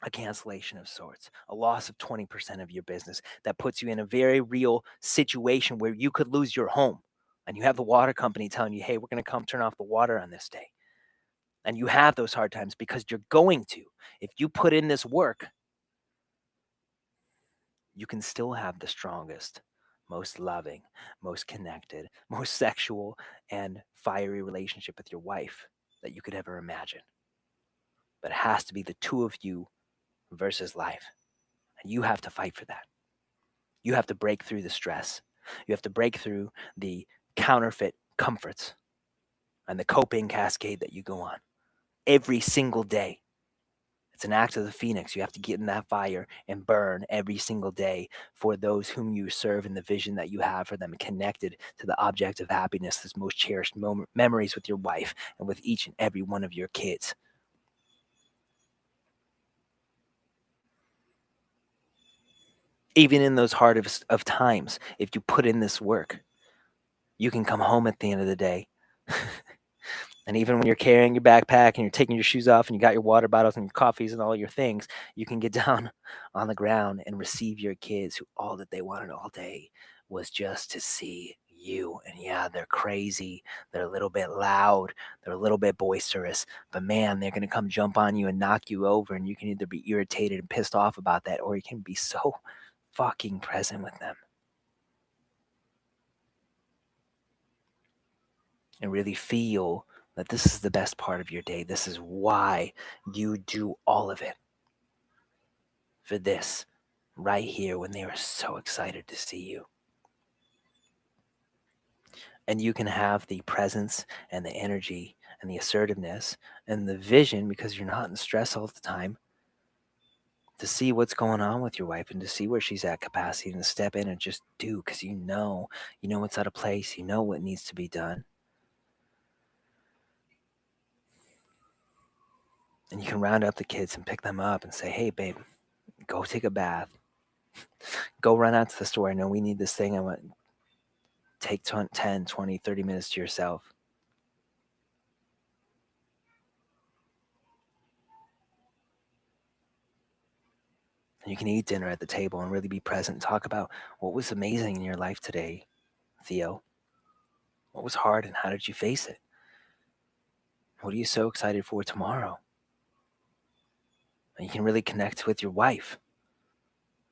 a cancellation of sorts, a loss of 20% of your business that puts you in a very real situation where you could lose your home. And you have the water company telling you, hey, we're going to come turn off the water on this day. And you have those hard times because you're going to. If you put in this work, you can still have the strongest, most loving, most connected, most sexual, and fiery relationship with your wife that you could ever imagine. But it has to be the two of you versus life. And you have to fight for that. You have to break through the stress. You have to break through the counterfeit comforts and the coping cascade that you go on every single day. It's an act of the phoenix. You have to get in that fire and burn every single day for those whom you serve and the vision that you have for them, connected to the object of happiness, those most cherished memories with your wife and with each and every one of your kids. Even in those hardest of times, if you put in this work, you can come home at the end of the day. And even when you're carrying your backpack and you're taking your shoes off and you got your water bottles and your coffees and all your things, you can get down on the ground and receive your kids who all that they wanted all day was just to see you. And yeah, they're crazy. They're a little bit loud. They're a little bit boisterous. But man, they're going to come jump on you and knock you over. And you can either be irritated and pissed off about that, or you can be so fucking present with them and really feel that this is the best part of your day. This is why you do all of it. For this, right here, when they are so excited to see you. And you can have the presence and the energy and the assertiveness and the vision, because you're not in stress all the time, to see what's going on with your wife and to see where she's at capacity and to step in and just do, because you know what's out of place, you know what needs to be done. And you can round up the kids and pick them up and say, hey, babe, go take a bath. Go run out to the store. I know we need this thing. I want take 10, 20, 30 minutes to yourself. And you can eat dinner at the table and really be present and talk about what was amazing in your life today, Theo. What was hard and how did you face it? What are you so excited for tomorrow? And you can really connect with your wife.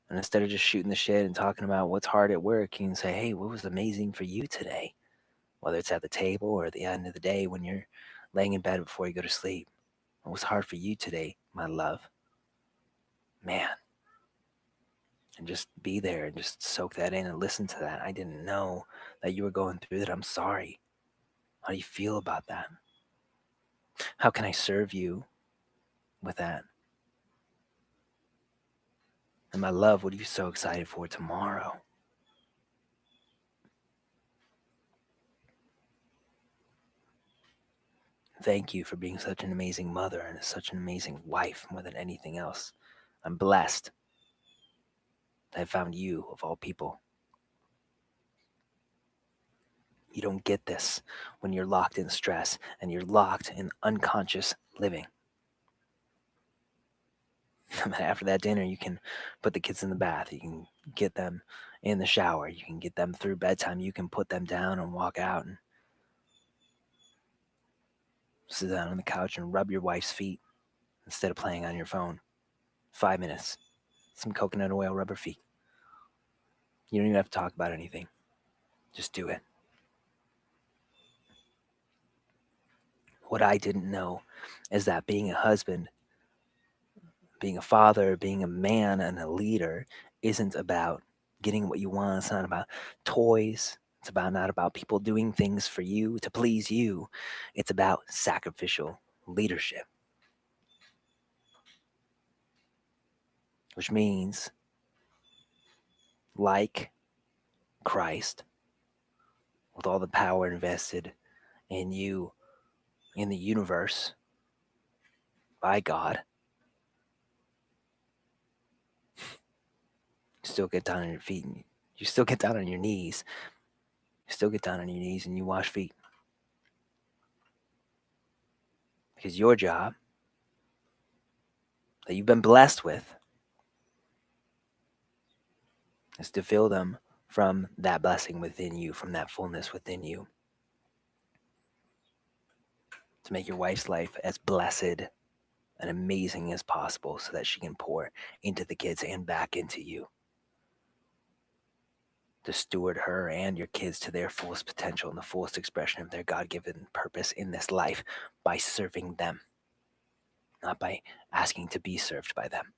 And instead of just shooting the shit and talking about what's hard at work, you can say, hey, what was amazing for you today? Whether it's at the table or at the end of the day when you're laying in bed before you go to sleep. What was hard for you today, my love? Man. And just be there and just soak that in and listen to that. I didn't know that you were going through that. I'm sorry. How do you feel about that? How can I serve you with that? And my love, what are you so excited for tomorrow? Thank you for being such an amazing mother and such an amazing wife more than anything else. I'm blessed that I found you of all people. You don't get this when you're locked in stress and you're locked in unconscious living. After that dinner, you can put the kids in the bath. You can get them in the shower. You can get them through bedtime. You can put them down and walk out and sit down on the couch and rub your wife's feet instead of playing on your phone. 5 minutes. Some coconut oil, rub her feet. You don't even have to talk about anything. Just do it. What I didn't know is that being a husband, being a father, being a man and a leader isn't about getting what you want. It's not about toys. It's about not about people doing things for you to please you. It's about sacrificial leadership, which means, like Christ, with all the power invested in you, in the universe, by God, you still get down on your feet and you still get down on your knees. You still get down on your knees and you wash feet. Because your job that you've been blessed with is to fill them from that blessing within you, from that fullness within you, to make your wife's life as blessed and amazing as possible so that she can pour into the kids and back into you, to steward her and your kids to their fullest potential and the fullest expression of their God-given purpose in this life by serving them, not by asking to be served by them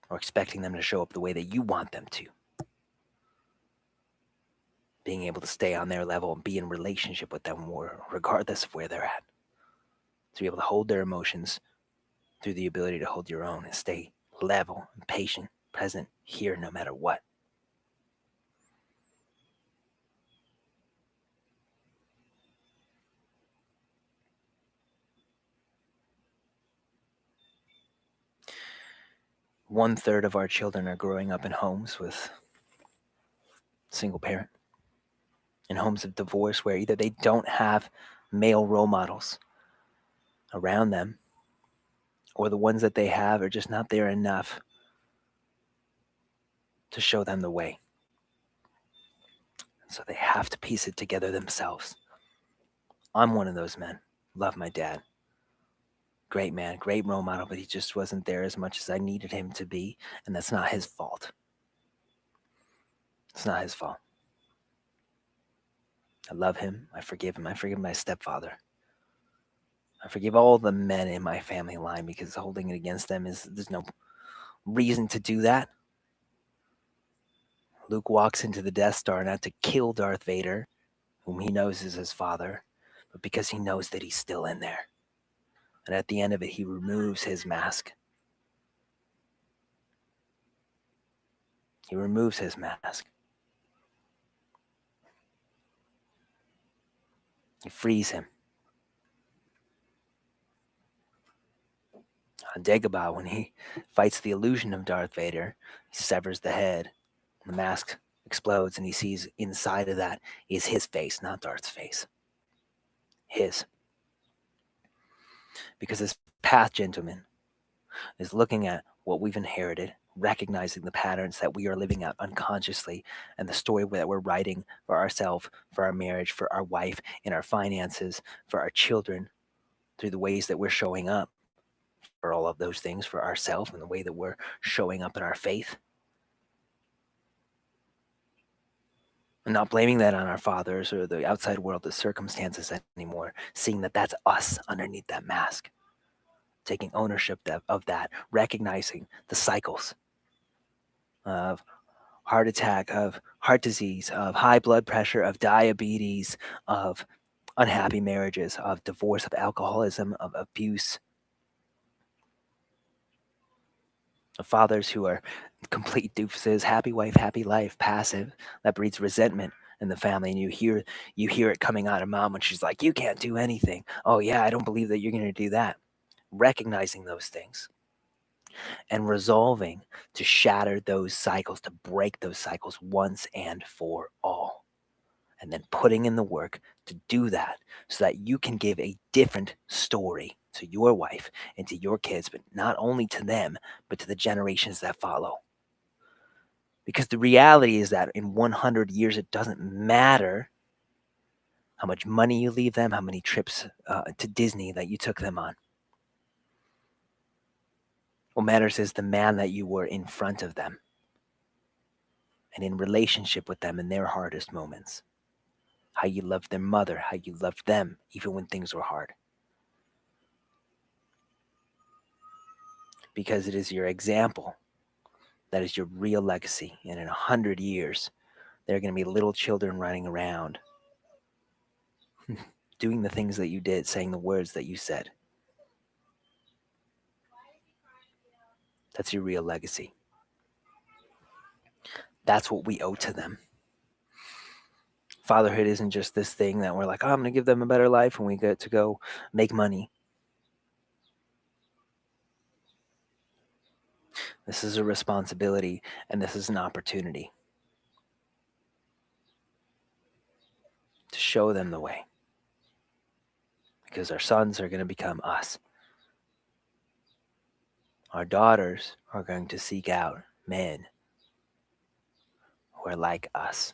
or expecting them to show up the way that you want them to. Being able to stay on their level and be in relationship with them regardless of where they're at. To be able to hold their emotions through the ability to hold your own and stay level and patient, present, here no matter what. One-third of our children are growing up in homes with single parent, in homes of divorce where either they don't have male role models around them, or the ones that they have are just not there enough to show them the way. So they have to piece it together themselves. I'm one of those men. Love my dad. Great man, great role model, but he just wasn't there as much as I needed him to be, and that's not his fault. It's not his fault. I love him. I forgive him. I forgive my stepfather. I forgive all the men in my family line because holding it against them there's no reason to do that. Luke walks into the Death Star not to kill Darth Vader, whom he knows is his father, but because he knows that he's still in there. And at the end of it, he removes his mask. He removes his mask. He frees him. On Dagobah, when he fights the illusion of Darth Vader, he severs the head. The mask explodes, and he sees inside of that is his face, not Darth's face. His. Because this path, gentlemen, is looking at what we've inherited, recognizing the patterns that we are living out unconsciously, and the story that we're writing for ourselves, for our marriage, for our wife, in our finances, for our children, through the ways that we're showing up for all of those things, for ourselves, and the way that we're showing up in our faith. And not blaming that on our fathers or the outside world, the circumstances anymore, seeing that that's us underneath that mask. Taking ownership of that, recognizing the cycles of heart attack, of heart disease, of high blood pressure, of diabetes, of unhappy marriages, of divorce, of alcoholism, of abuse, of fathers who are complete doofuses, happy wife, happy life, passive, that breeds resentment in the family. And you hear it coming out of mom when she's like, you can't do anything. Oh yeah, I don't believe that you're going to do that. Recognizing those things and resolving to shatter those cycles, to break those cycles once and for all. And then putting in the work to do that so that you can give a different story to your wife and to your kids, but not only to them, but to the generations that follow. Because the reality is that in 100 years, it doesn't matter how much money you leave them, how many trips to Disney that you took them on. What matters is the man that you were in front of them and in relationship with them in their hardest moments. How you loved their mother, how you loved them, even when things were hard. Because it is your example that is your real legacy. And in 100 years, there are going to be little children running around doing the things that you did, saying the words that you said. That's your real legacy. That's what we owe to them. Fatherhood isn't just this thing that we're like, oh, I'm going to give them a better life and we get to go make money. This is a responsibility and this is an opportunity to show them the way. Because our sons are going to become us. Our daughters are going to seek out men who are like us.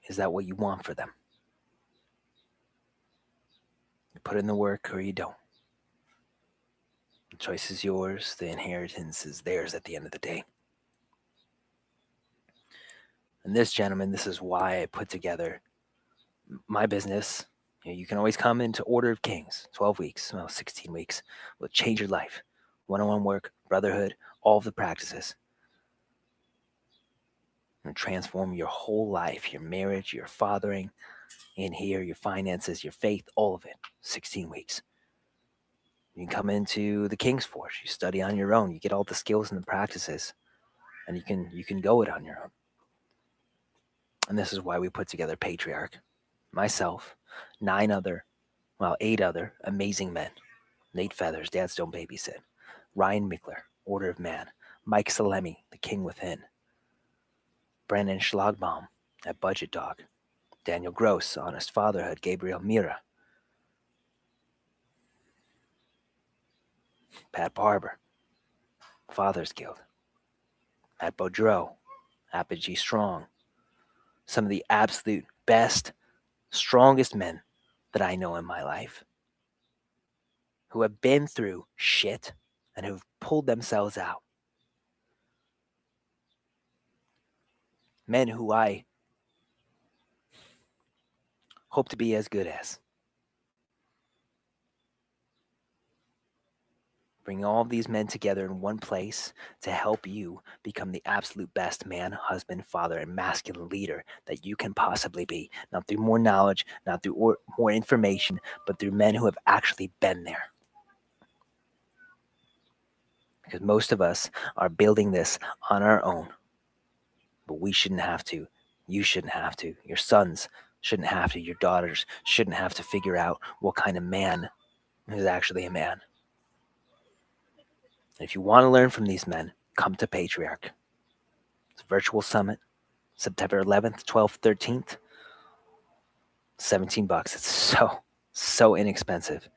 Is that what you want for them? You put in the work or you don't. The choice is yours. The inheritance is theirs at the end of the day. And this, gentlemen, this is why I put together my business. You can always come into Order of Kings, 12 weeks, 16 weeks. Will change your life. One-on-one work, brotherhood, all of the practices. And transform your whole life, your marriage, your fathering, in here, your finances, your faith, all of it. 16 weeks. You can come into the King's Force. You study on your own. You get all the skills and the practices, and you can go it on your own. And this is why we put together Patriarch, myself, 8 other amazing men. Nate Feathers, Dads Don't Babysit. Ryan Mickler, Order of Man. Mike Salemi, The King Within. Brandon Schlagbaum at Budget Dog. Daniel Gross, Honest Fatherhood. Gabriel Mira. Pat Barber, Fathers Guild. Matt Beaudreau, Apogee Strong. Some of the absolute best, strongest men that I know in my life who have been through shit and who've pulled themselves out. Men who I hope to be as good as. Bring all of these men together in one place to help you become the absolute best man, husband, father, and masculine leader that you can possibly be. Not through more knowledge, not through more information, but through men who have actually been there. Because most of us are building this on our own. But we shouldn't have to. You shouldn't have to. Your sons shouldn't have to. Your daughters shouldn't have to figure out what kind of man is actually a man. And if you want to learn from these men, come to Patriarch. It's a virtual summit, September 11th, 12th, 13th. $17. It's so inexpensive.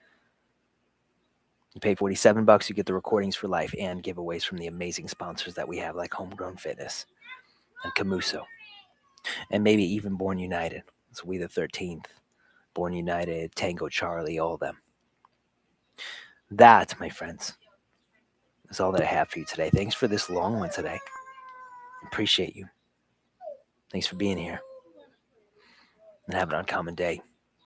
You pay $47, you get the recordings for life and giveaways from the amazing sponsors that we have, like Homegrown Fitness and Camuso, and maybe even Born United. It's We the 13th, Born United, Tango Charlie, all of them. That, my friends, is all that I have for you today. Thanks for this long one today. Appreciate you. Thanks for being here. And have an uncommon day.